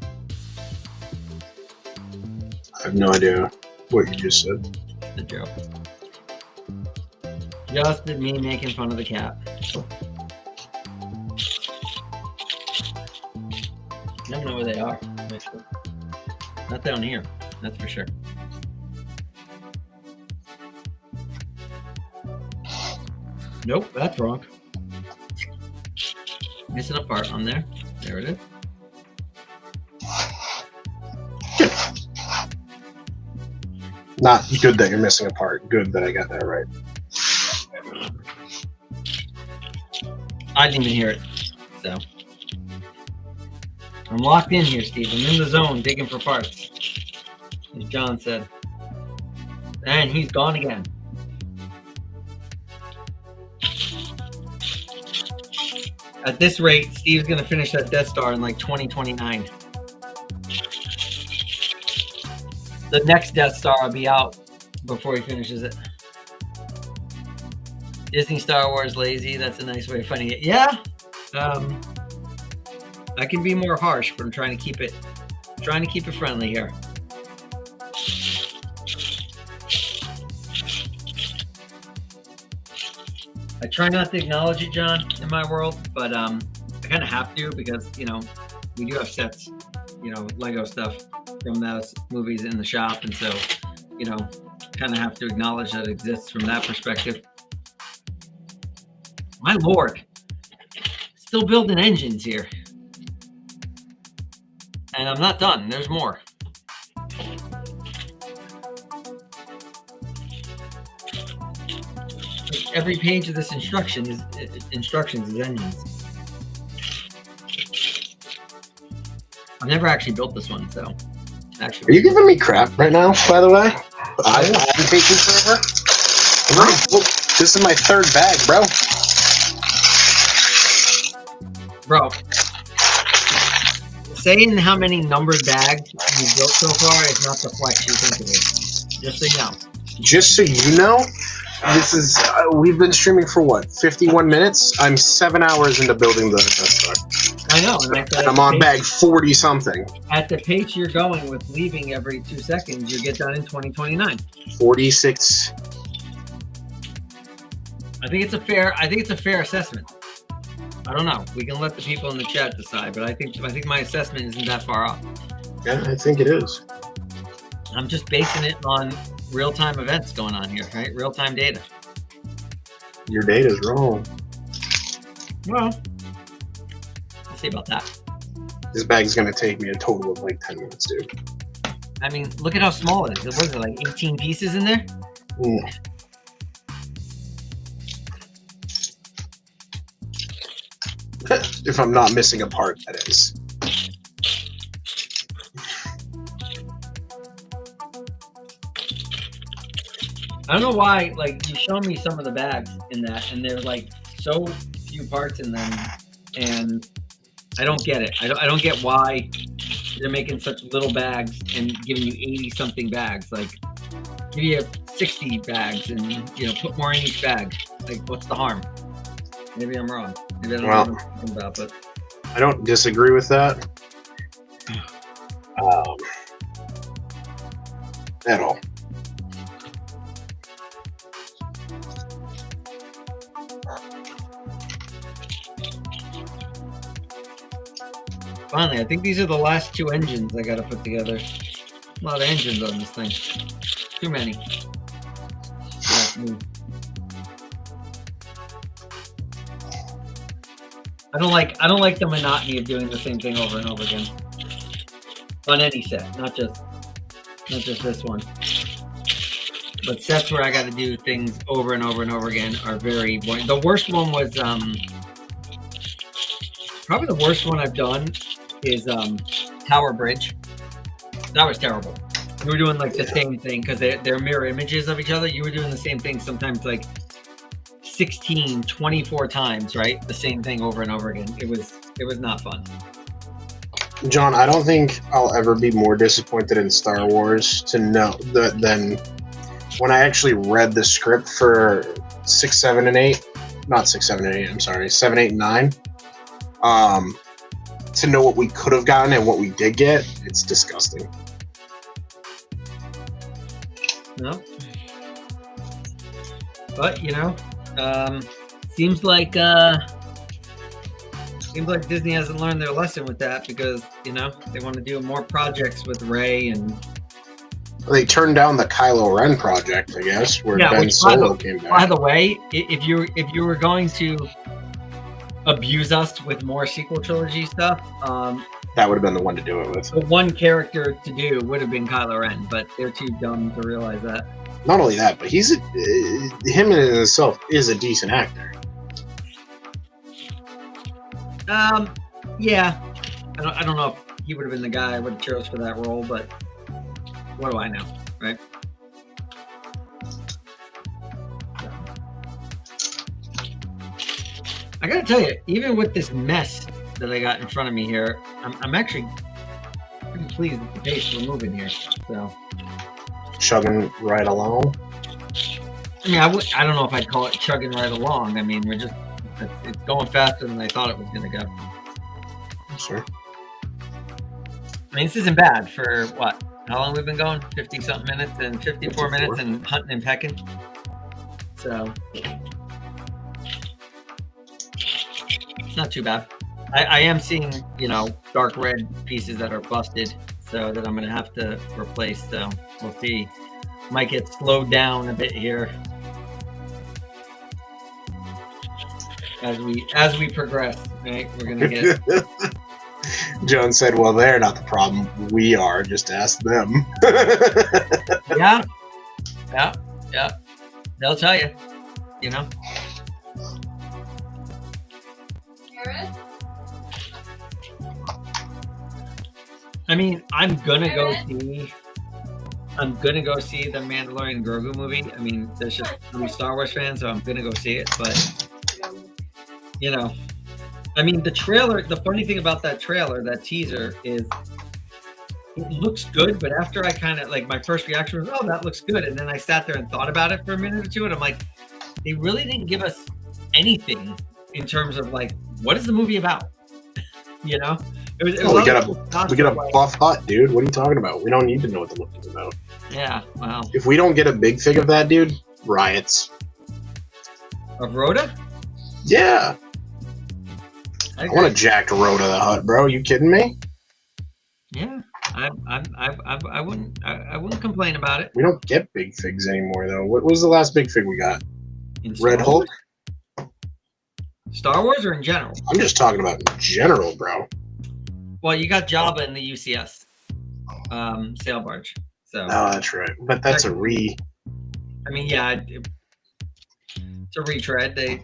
I have no idea what you just said. The joke. Just me making fun of the cat. Never know where they are. Actually. Not down here, that's for sure. Nope, that's wrong. Missing a part on there. There it is. Not good that you're missing a part. Good that I got that right. I didn't even hear it. So I'm locked in here, Steve. I'm in the zone digging for parts. As John said. And he's gone again. At this rate, Steve's going to finish that Death Star in like 2029. The next Death Star will be out before he finishes it. Disney Star Wars lazy. That's a nice way of putting it. Yeah. I can be more harsh, but I'm trying to keep it friendly here. I try not to acknowledge it, John, in my world, but I kind of have to because, you know, we do have sets, you know, Lego stuff from those movies in the shop. And so, you know, kind of have to acknowledge that it exists from that perspective. My Lord, still building engines here. And I'm not done. There's more. Every page of this instructions is engines. I've never actually built this one, so actually. Are you giving me crap right now, by the way? I'm taking forever? Look, this is my third bag, bro. Bro, saying how many numbered bags you built so far is not the flex you think it is. Just so you know. Just so you know, this is we've been streaming for what, 51 minutes? I'm 7 hours into building the Death Star. I know, and I'm on bag 40 something. At the pace you're going with leaving every 2 seconds, you get done in 2029. 46. I think it's a fair assessment. I don't know. We can let the people in the chat decide, but I think my assessment isn't that far off. Yeah, I think it is. I'm just basing it on real-time events going on here, right? Real-time data. Your data's wrong. Well, we'll see about that. This bag's gonna take me a total of like 10 minutes, dude. I mean, look at how small it is. What is it, like 18 pieces in there? Mm. If I'm not missing a part, that is. I don't know why, like, you show me some of the bags in that, and they're like so few parts in them, and I don't get it. I don't get why they're making such little bags and giving you 80-something bags. Like, give you 60 bags and, you know, put more in each bag. Like, what's the harm? Maybe I'm wrong. Maybe I don't know what I'm talking about, but I don't disagree with that. At all. finally, I think these are the last 2 engines I got to put together. A lot of engines on this thing. Too many. I don't like the monotony of doing the same thing over and over again. On any set, not just this one. but sets where I got to do things over and over and over again are very boring. The worst one was probably the worst one I've done is Tower Bridge. That was terrible. You were doing like the same thing because they're mirror images of each other. You were doing the same thing sometimes like 16, 24 times, right? The same thing over and over again. It was not fun. John, I don't think I'll ever be more disappointed in Star Wars to know that than when I actually read the script for 6, 7, and 8. Not 6, 7, and 8. I'm sorry, 7, 8, and 9. To know what we could have gotten and what we did get, it's disgusting. No. But seems like Disney hasn't learned their lesson with that because they want to do more projects with Rey and. They turned down the Kylo Ren project, I guess, where Ben Solo came back. By the way, if you were going to abuse us with more sequel trilogy stuff, that would have been the one to do it with. The one character to do would have been Kylo Ren, but they're too dumb to realize that. Not only that, but him in himself is a decent actor. Yeah, I don't know if he would have been the guy I would have chose for that role, but what do I know, right? I gotta tell you, even with this mess that I got in front of me here, I'm actually pretty pleased with the pace we're moving here. So chugging right along. I mean, I don't know if I'd call it chugging right along. I mean, it's going faster than I thought it was going to go. Sure. I mean, this isn't bad for what? How long we've been going? 50-something minutes and 54 minutes and hunting and pecking. So it's not too bad. I am seeing, dark red pieces that are busted, so that I'm going to have to replace. So we'll see. Might get slowed down a bit here as we progress. Right, we're going to get. John said, "Well, they're not the problem. We are. Just ask them." Yeah. They'll tell you. Carrot? I mean, I'm gonna go see the Mandalorian Grogu movie. I mean, there's just I'm a Star Wars fan, so I'm gonna go see it. But I mean, the trailer. The funny thing about that trailer, that teaser, is it looks good. But after I kind of my first reaction was, "Oh, that looks good," and then I sat there and thought about it for a minute or two, and I'm like, they really didn't give us anything in terms of what is the movie about? We got a buff hut, dude. What are you talking about? We don't need to know what the movie's about. Yeah, wow. If we don't get a big fig of that, dude, riots. Of Rhoda? Yeah. I want a jacked Rhoda the Hutt, bro. You kidding me? Yeah, I wouldn't complain about it. We don't get big figs anymore, though. What was the last big fig we got? Red Hulk? Star Wars or in general? I'm just talking about in general, bro. Well, you got Jabba in the UCS sail barge. So. Oh, that's right. But that's a re. I mean, yeah, it's a retread. They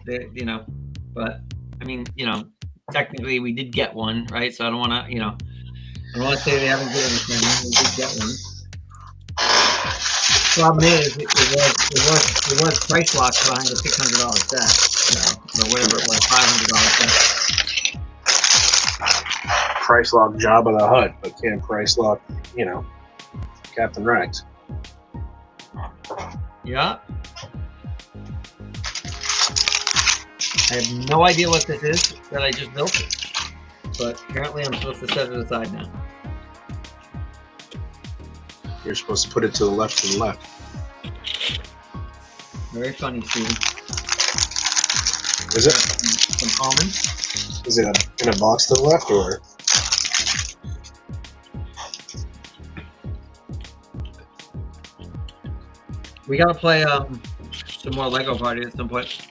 but I mean, technically we did get one, right? So I don't want to, I don't want to say they haven't given us one. We did get one. Problem is, it was price locked behind a $600 set, or whatever it was, $500 set. Price lock Jabba the Hutt, but can't price lock, Captain Rex. Yeah. I have no idea what this is that I just built, but apparently I'm supposed to set it aside now. You're supposed to put it to the left and left. Very funny, Steven. Is it? Some almonds. Is it in a box to the left, or? We gotta play some more LEGO Party at some point.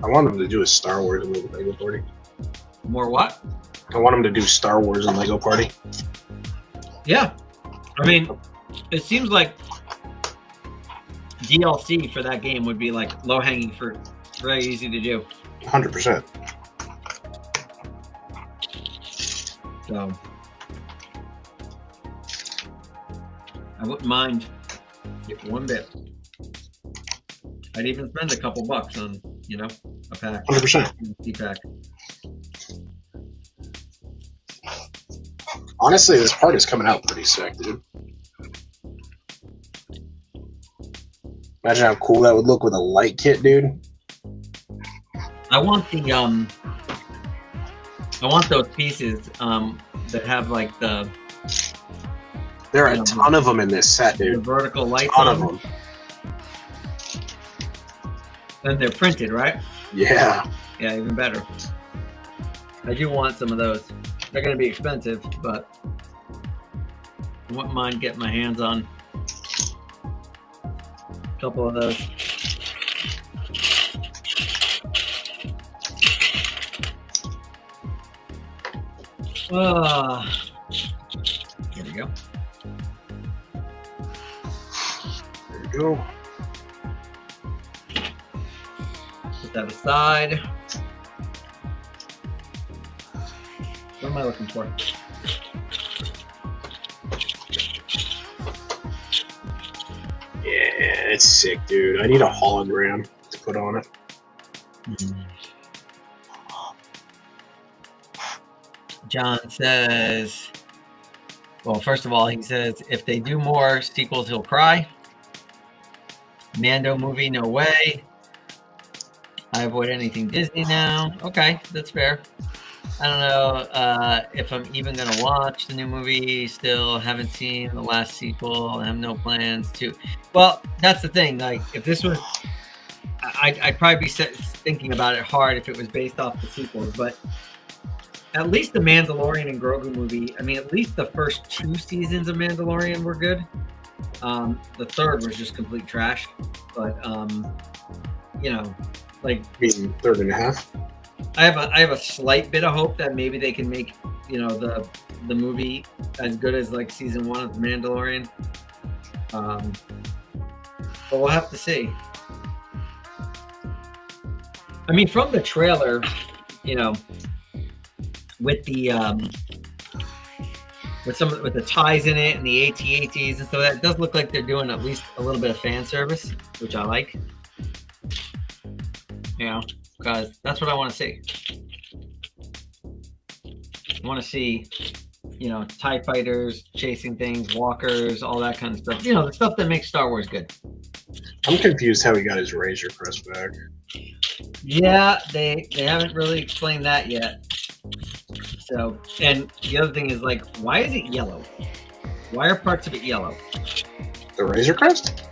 I want them to do a Star Wars and LEGO Party. More what? I want them to do Star Wars and LEGO Party. Yeah. I mean, it seems like DLC for that game would be like low-hanging fruit. Very easy to do. 100%. So I wouldn't mind if one bit. I'd even spend a couple bucks on, you know, a pack. 100%. DLC pack. Honestly, this part is coming out pretty sick, dude. Imagine how cool that would look with a light kit, dude. I want the I want those pieces that have like the There are a ton of them in this set, the dude. vertical lights Ton on of them. them. And they're printed, right? Yeah. Yeah, even better. I do want some of those. They're going to be expensive, but I wouldn't mind getting my hands on a couple of those. Here we go. There you go. Put that aside. What am I looking for? Yeah, it's sick, dude. I need a hologram to put on it. John says, well, first of all, he says, if they do more sequels, he'll cry. Mando movie, no way. I avoid anything Disney now. Okay, that's fair. I don't know if I'm even going to watch the new movie. Still haven't seen the last sequel. I have no plans to. Well, that's the thing. Like, if this was, I'd probably be thinking about it hard if it was based off the sequels. But at least the Mandalorian and Grogu movie, I mean, at least the first 2 seasons of Mandalorian were good. The third was just complete trash. But, you know, like... Meaning third and a half? I have a slight bit of hope that maybe they can make, you know, the movie as good as like season 1 of The Mandalorian. But we'll have to see. I mean, from the trailer, you know, with the with the ties in it and the AT-ATs and so that does look like they're doing at least a little bit of fan service, which I like. You know, because that's what I want to see. I want to see, you know, TIE fighters chasing things, walkers, all that kind of stuff. You know, the stuff that makes Star Wars good. I'm confused how he got his Razor Crest back. Yeah, they haven't really explained that yet. So, and the other thing is, like, why is it yellow? Why are parts of it yellow? The Razor Crest?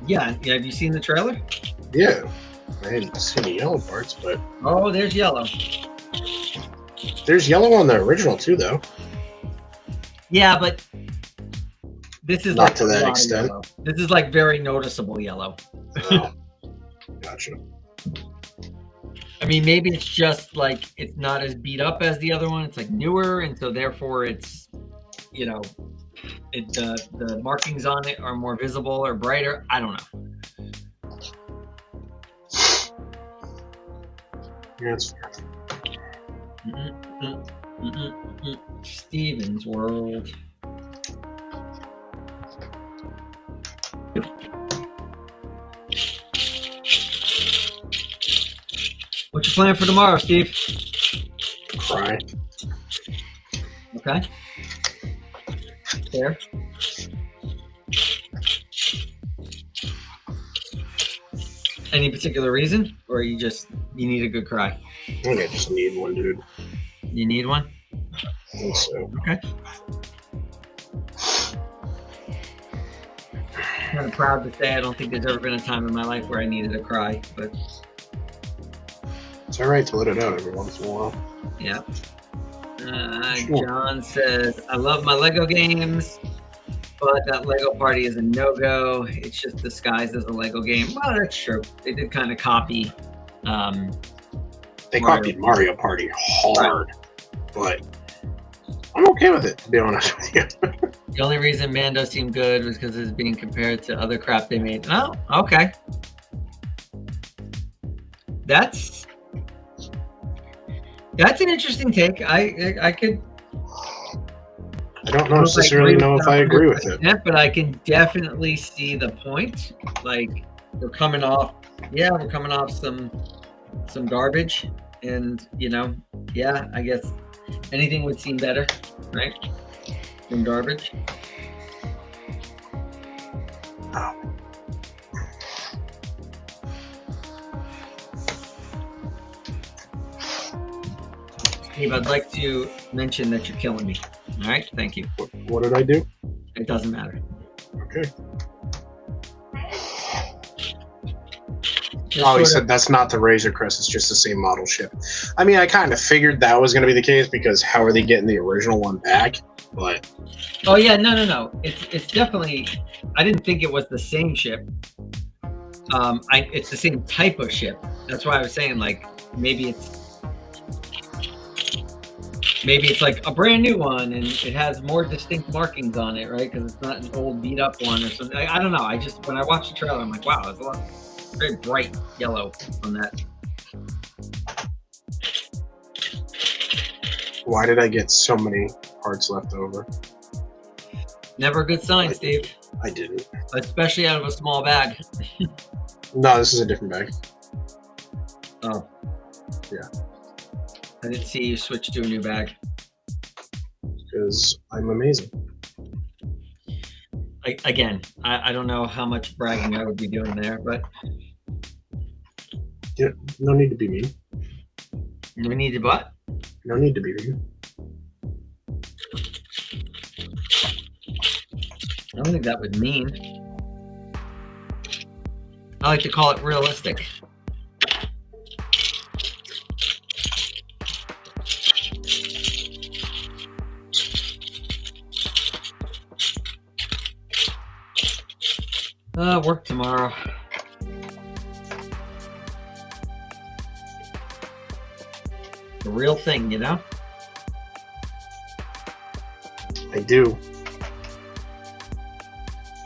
Yeah, have you seen the trailer? Yeah. I hadn't seen the yellow parts, but... Oh, there's yellow. There's yellow on the original, too, though. Yeah, but this is Not like to that extent. Yellow. This is like very noticeable yellow. Oh. Gotcha. I mean, maybe it's just like it's not as beat up as the other one. It's like newer, and so therefore it's, you know, the markings on it are more visible or brighter. I don't know. Yeah, it's fair. Steven's World. What's your plan for tomorrow, Steve? Cry. Okay. Fair. Any particular reason, or you need a good cry? I think I just need one, dude. You need one? I think so. Okay. Kind of proud to say I don't think there's ever been a time in my life where I needed a cry, but It's alright to let it out every once in a while. yeah. Sure. John says, I love my Lego games, but that Lego Party is a no-go. It's just disguised as a Lego game. Well, that's true. They did kind of copy. They copied Mario Party hard, but I'm okay with it, to be honest with you. The only reason Mando seemed good was because it's being compared to other crap they made. Oh, okay. That's an interesting take. I could. I don't necessarily know if I agree with it. But I can definitely see the point. Like, we're coming off some garbage, and I guess anything would seem better, right? Than garbage. Oh. Steve, I'd like to mention that you're killing me. All right, thank you. What did I do? It doesn't matter. Okay. Just He said that's not the Razor Crest, it's just the same model ship. I mean, I kind of figured that was going to be the case because how are they getting the original one back? But oh yeah, no. It's definitely. I didn't think it was the same ship. It's the same type of ship. That's why I was saying, like, maybe it's like a brand new one and it has more distinct markings on it, right? Because it's not an old beat up one or something. I don't know. When I watched the trailer, I'm like, wow, there's a lot. Very bright yellow on that. Why did I get so many parts left over? Never a good sign, Steve. I didn't. Especially out of a small bag. No, this is a different bag. Oh. Yeah. I didn't see you switch to a new bag. Because I'm amazing. Again, I don't know how much bragging I would be doing there, but... Yeah, no need to be mean. We need to what? No need to be mean. I don't think that would mean. I like to call it realistic. Work tomorrow. The real thing, you know? I do.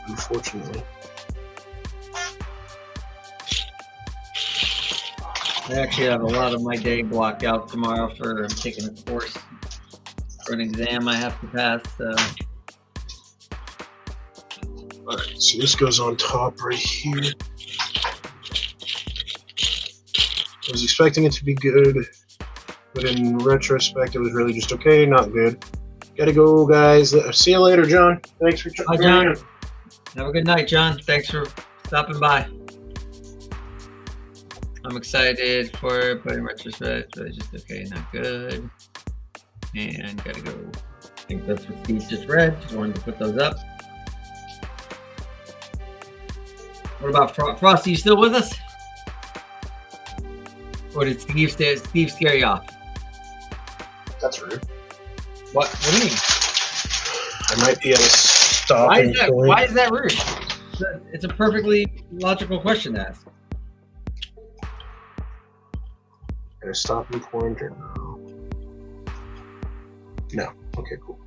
Unfortunately. I actually have a lot of my day blocked out tomorrow for taking a course for an exam I have to pass. Alright, so this goes on top right here. I was expecting it to be good, but in retrospect, it was really just okay, not good. Gotta go, guys. See you later, John. Thanks for Bye, John. Have a good night, John. Thanks for stopping by. I'm excited for it, but in retrospect, really just okay, not good. And gotta go. I think that's what Steve just read. Just wanted to put those up. What about Frosty? You still with us? Or did Steve scare you off? That's rude. What do you mean? I might be at a stopping point. Why is that rude? It's a perfectly logical question to ask. At a stopping point or no? No. Okay, cool.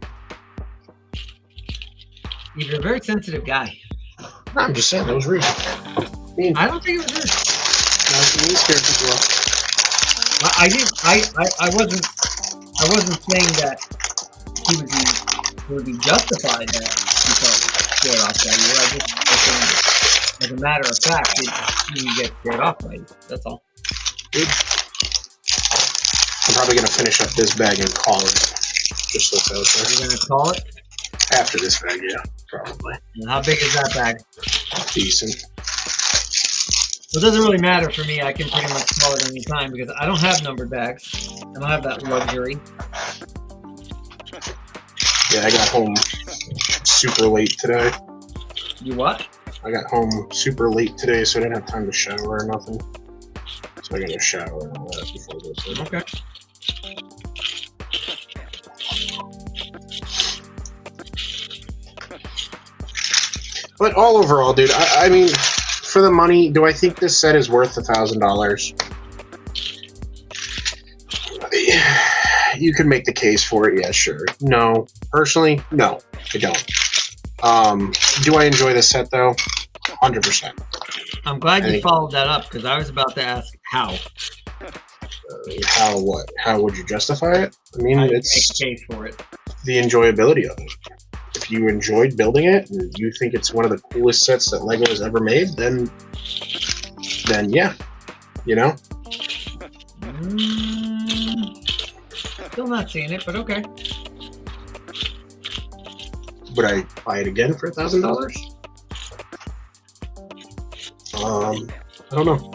You're a very sensitive guy. I'm just saying that was rude. I don't think it was rude. No, me scared people off. I wasn't saying that he would be justified that he felt scared off by you. I just was saying, as a matter of fact, you get scared off by you. That's all. Good. I'm probably gonna finish up this bag and call it. Just so it's out there. You're gonna call it? After this bag, yeah, probably. And how big is that bag? Decent. So it doesn't really matter for me. I can pretty much call it any time because I don't have numbered bags. I don't have that luxury. Yeah, I got home super late today. You what? I got home super late today, so I didn't have time to shower or nothing. So I got to shower and all that before this. Okay. But all overall, dude, I mean, for the money, do I think this set is worth $1,000? you could make the case for it. Yeah, sure. No, personally, no, I don't. Do I enjoy this set though? 100%. I'm glad you followed that up because I was about to ask how. How what? How would you justify it? I mean, it's make a case for it. The enjoyability of it. If you enjoyed building it and you think it's one of the coolest sets that LEGO has ever made, then yeah, you know. Still not seeing it, but okay. Would I buy it again for $1,000? I don't know.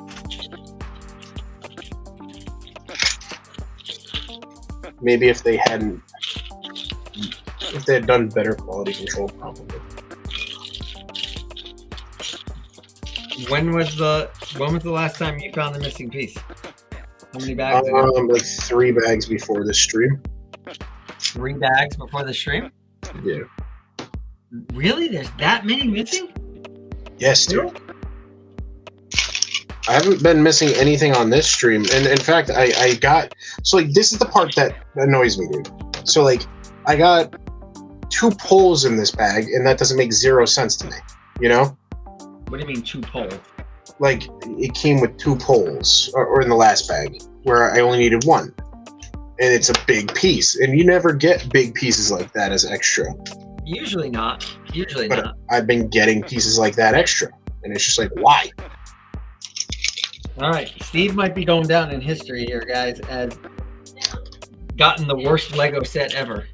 Maybe if they had done better quality control, probably. When was the last time you found the missing piece? How many bags ago? Like 3 bags before the stream. 3 bags before the stream? Yeah. Really? There's that many missing? Yes, dude. I haven't been missing anything on this stream, and in fact, I got this is the part that annoys me, dude. So like, I got 2 poles in this bag, and that doesn't make 0 sense to me. You know? What do you mean 2 poles? Like it came with 2 poles, or in the last bag, where I only needed 1, and it's a big piece, and you never get big pieces like that as extra. Usually not. But I've been getting pieces like that extra, and it's just like, why? All right, Steve might be going down in history here, guys, as gotten the worst Lego set ever.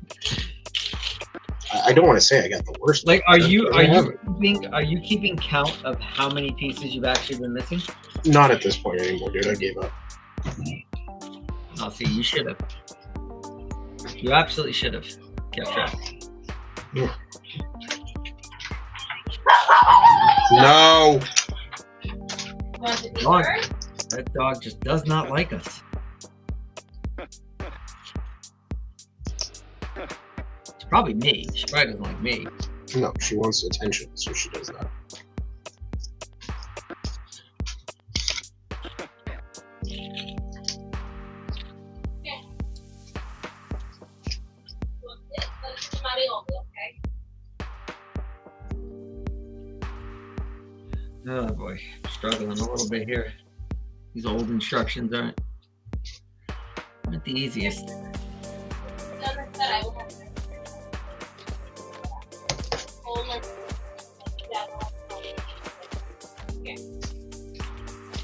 I don't want to say I got the worst. Like, are you keeping count of how many pieces you've actually been missing? Not at this point anymore, dude. I gave up. Oh, see, you should have. You absolutely should have kept track. Yeah. No. Dog, that dog just does not like us. It's probably me. She probably doesn't like me. No, she wants attention, so she does that. Oh boy, struggling a little bit here. These old instructions aren't the easiest.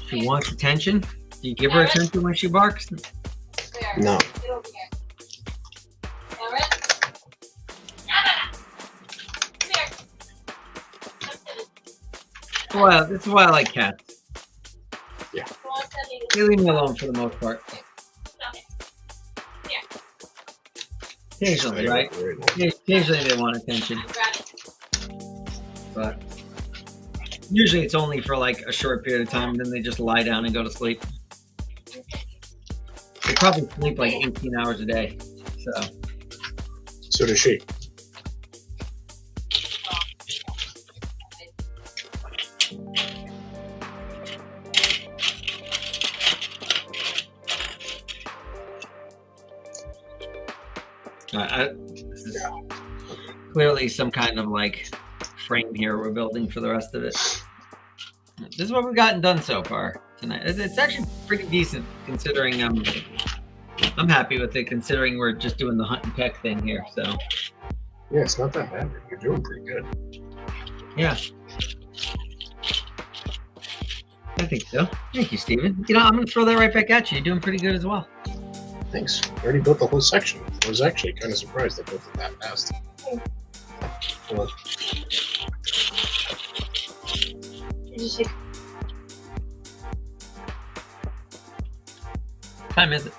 She wants attention. Do you give her attention when she barks? No. Well, this is why I like cats. Yeah. They leave me alone for the most part. Occasionally, right? Occasionally they want attention. But usually it's only for like a short period of time, and then they just lie down and go to sleep. They probably sleep like 18 hours a day. So does she. This is clearly some kind of like frame here we're building for the rest of it. This is what we've gotten done so far tonight. It's actually pretty decent considering I'm happy with it considering we're just doing the hunt and peck thing here. So yeah, it's not that bad. You're doing pretty good. Yeah, I think so. Thank you, Steven. You know, I'm gonna throw that right back at you. You're doing pretty good as well. Thanks. I already built the whole section. I was actually kind of surprised I built it that fast. Hold on. What time is it?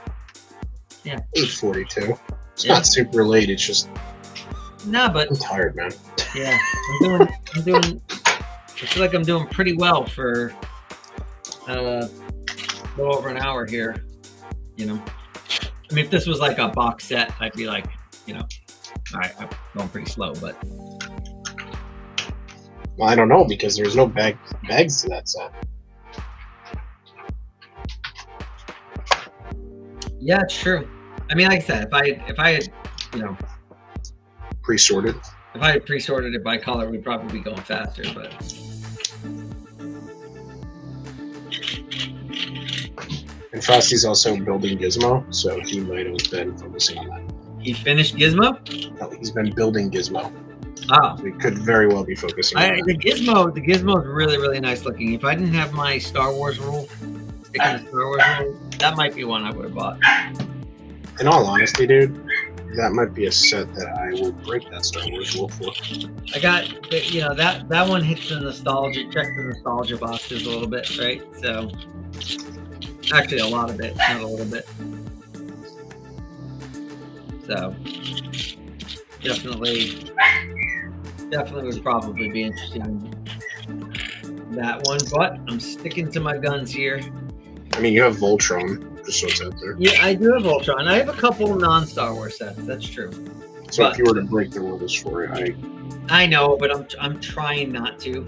Yeah. 8:42. It's not super late. It's just. Nah, but I'm tired, man. Yeah, I'm doing. I feel like I'm doing pretty well for a little over an hour here. You know. I mean, if this was like a box set, I'd be like, you know, all right, I'm going pretty slow, but. Well, I don't know because there's no bags to that set. Yeah, it's true. I mean, like I said, if I had, you know, Pre-sorted. if I had pre-sorted it by color, we'd probably be going faster. But And Frosty's also building Gizmo, so he might have been focusing on that. he finished Gizmo. No, he's been building Gizmo. Oh, So he could very well be focusing on that. the Gizmo is really, really nice looking. If I didn't have my Star Wars rule, sticking to Star Wars rule, that might be one I would have bought. In all honesty, dude, that might be a set that I will break that Star Wars rule for. I got, you know, that one hits the nostalgia, checks the nostalgia boxes a little bit, right? So, actually, a lot of it, not a little bit. So, definitely would probably be interested in that one. But I'm sticking to my guns here. I mean, you have Voltron, just so it's out there. Yeah, I do have Ultron. I have a couple non-Star Wars sets. That's true. So But- if you were to break the rules for it, I know, but I'm trying not to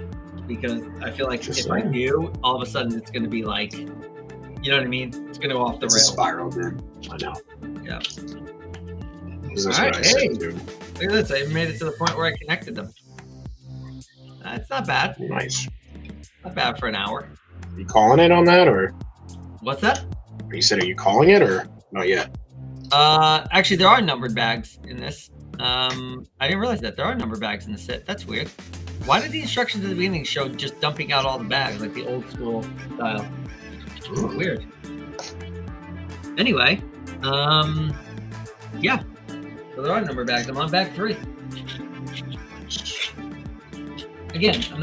because I feel like Just if I saying. do, all of a sudden it's going to be like, you know what I mean? It's going to go off the it's a rails. spiral, dude. I know. Yeah. This is All what right, I said, hey. dude. Look at this. I made it to the point where I connected them. That's not bad. Nice. Not bad for an hour. You calling it on that, or What's that? you said, are you calling it, or not yet? Actually, there are numbered bags in this. I didn't realize that there are numbered bags in the set. That's weird. Why did the instructions at the beginning show just dumping out all the bags like the old school style? Weird. Anyway, yeah. So there are number bags. I'm on bag 3. Again, I'm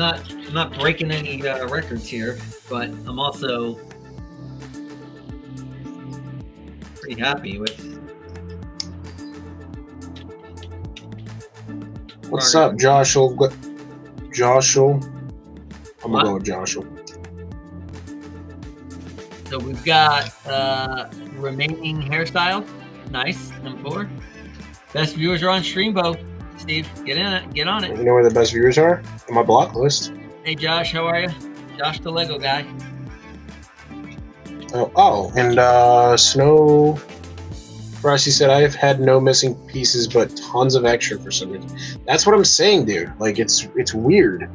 not breaking any records here, but I'm also pretty happy with. What's up, Joshua? Joshua? I'm What? gonna go with Joshua. So we've got remaining hairstyle. Nice. Number 4. Best viewers are on Streambo. Steve, get in it. Get on it. You know where the best viewers are? On my block list. Hey Josh, how are you? Josh the Lego guy. And Snow Frosty said, I've had no missing pieces, but tons of extra for some reason. That's what I'm saying, dude. Like, it's weird.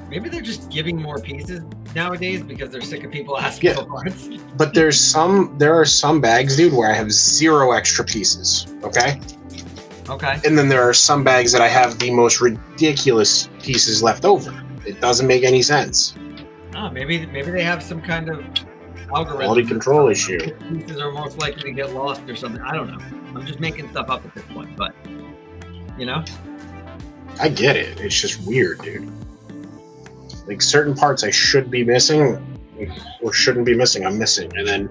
Maybe they're just giving more pieces nowadays because they're sick of people asking Yeah. for parts. But there are some bags, dude, where I have 0 extra pieces. Okay. Okay. And then there are some bags that I have the most ridiculous pieces left over. It doesn't make any sense. Oh, maybe they have some kind of algorithm. Quality control issue. Pieces are most likely to get lost or something. I don't know. I'm just making stuff up at this point, but you know. I get it. It's just weird, dude. Like, certain parts I should be missing or shouldn't be missing, I'm missing. And then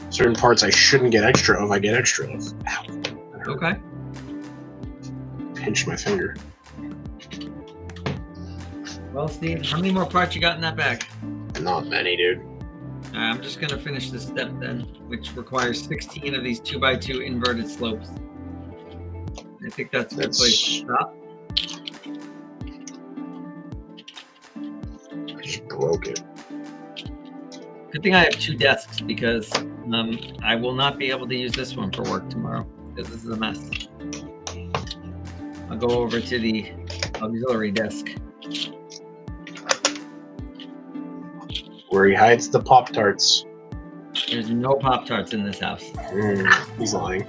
certain parts I shouldn't get extra of, I get extra of. Ow. That hurt. Okay. Pinched my finger. Well, Steve, how many more parts you got in that bag? Not many, dude. All right, I'm just gonna finish this step then, which requires 16 of these 2x2 inverted slopes. I think that's a good place to stop. I just broke it. Good thing I have 2 desks because I will not be able to use this one for work tomorrow because this is a mess. I'll go over to the auxiliary desk. Where he hides the Pop-Tarts. There's no Pop-Tarts in this house. He's lying.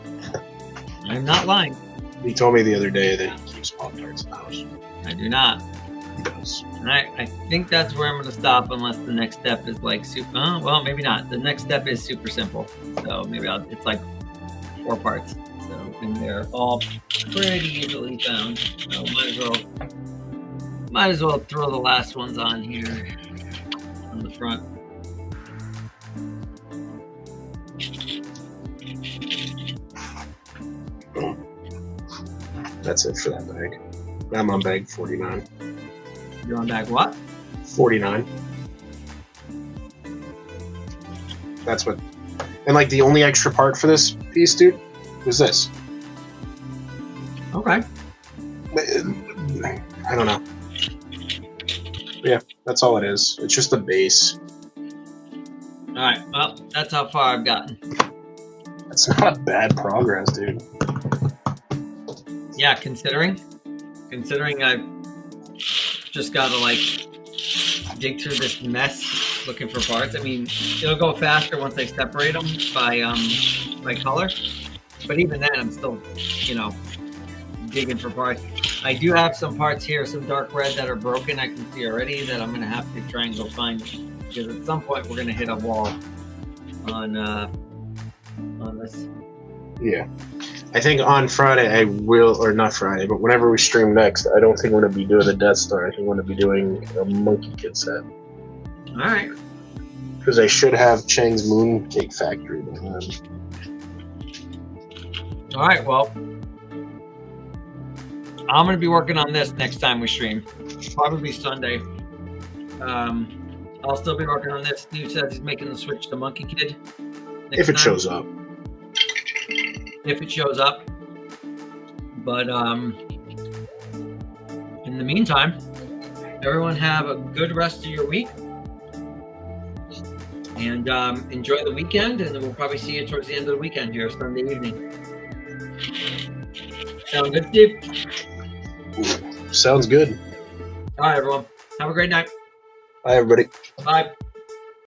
I'm not lying. He told me the other day that he keeps Pop-Tarts in the house. I do not. He does. I think that's where I'm going to stop unless the next step is like super. Well, maybe not. The next step is super simple. So maybe it's like 4 parts. So and they're all pretty easily found. So might as well throw the last ones on here on the front. That's it for that bag. I'm on bag 49. You're on bag what? 49. That's what. And like the only extra part for this piece, dude, was this. Okay. I don't know. Yeah, that's all it is. It's just the base. All right. Well, that's how far I've gotten. That's not bad progress, dude. Yeah, considering I've just got to like dig through this mess looking for parts. I mean, it'll go faster once I separate them by color. But even then, I'm still, you know, digging for parts. I do have some parts here, some dark red that are broken. I can see already that I'm gonna have to try and go find, because at some point we're gonna hit a wall on this. Yeah. I think on Friday I will, or not Friday, but whenever we stream next, I don't think we're going to be doing the Death Star. I think we're going to be doing a Monkey Kid set. All right. Because I should have Chang's Mooncake Factory. All right, well, I'm going to be working on this next time we stream. Probably Sunday. I'll still be working on this. Steve says he's making the switch to Monkey Kid. If it shows up. If it shows up. But in the meantime, everyone have a good rest of your week. And enjoy the weekend, and then we'll probably see you towards the end of the weekend here, Sunday evening. Sound good, Steve? Sounds good. All right, everyone. Have a great night. Bye, everybody. Bye.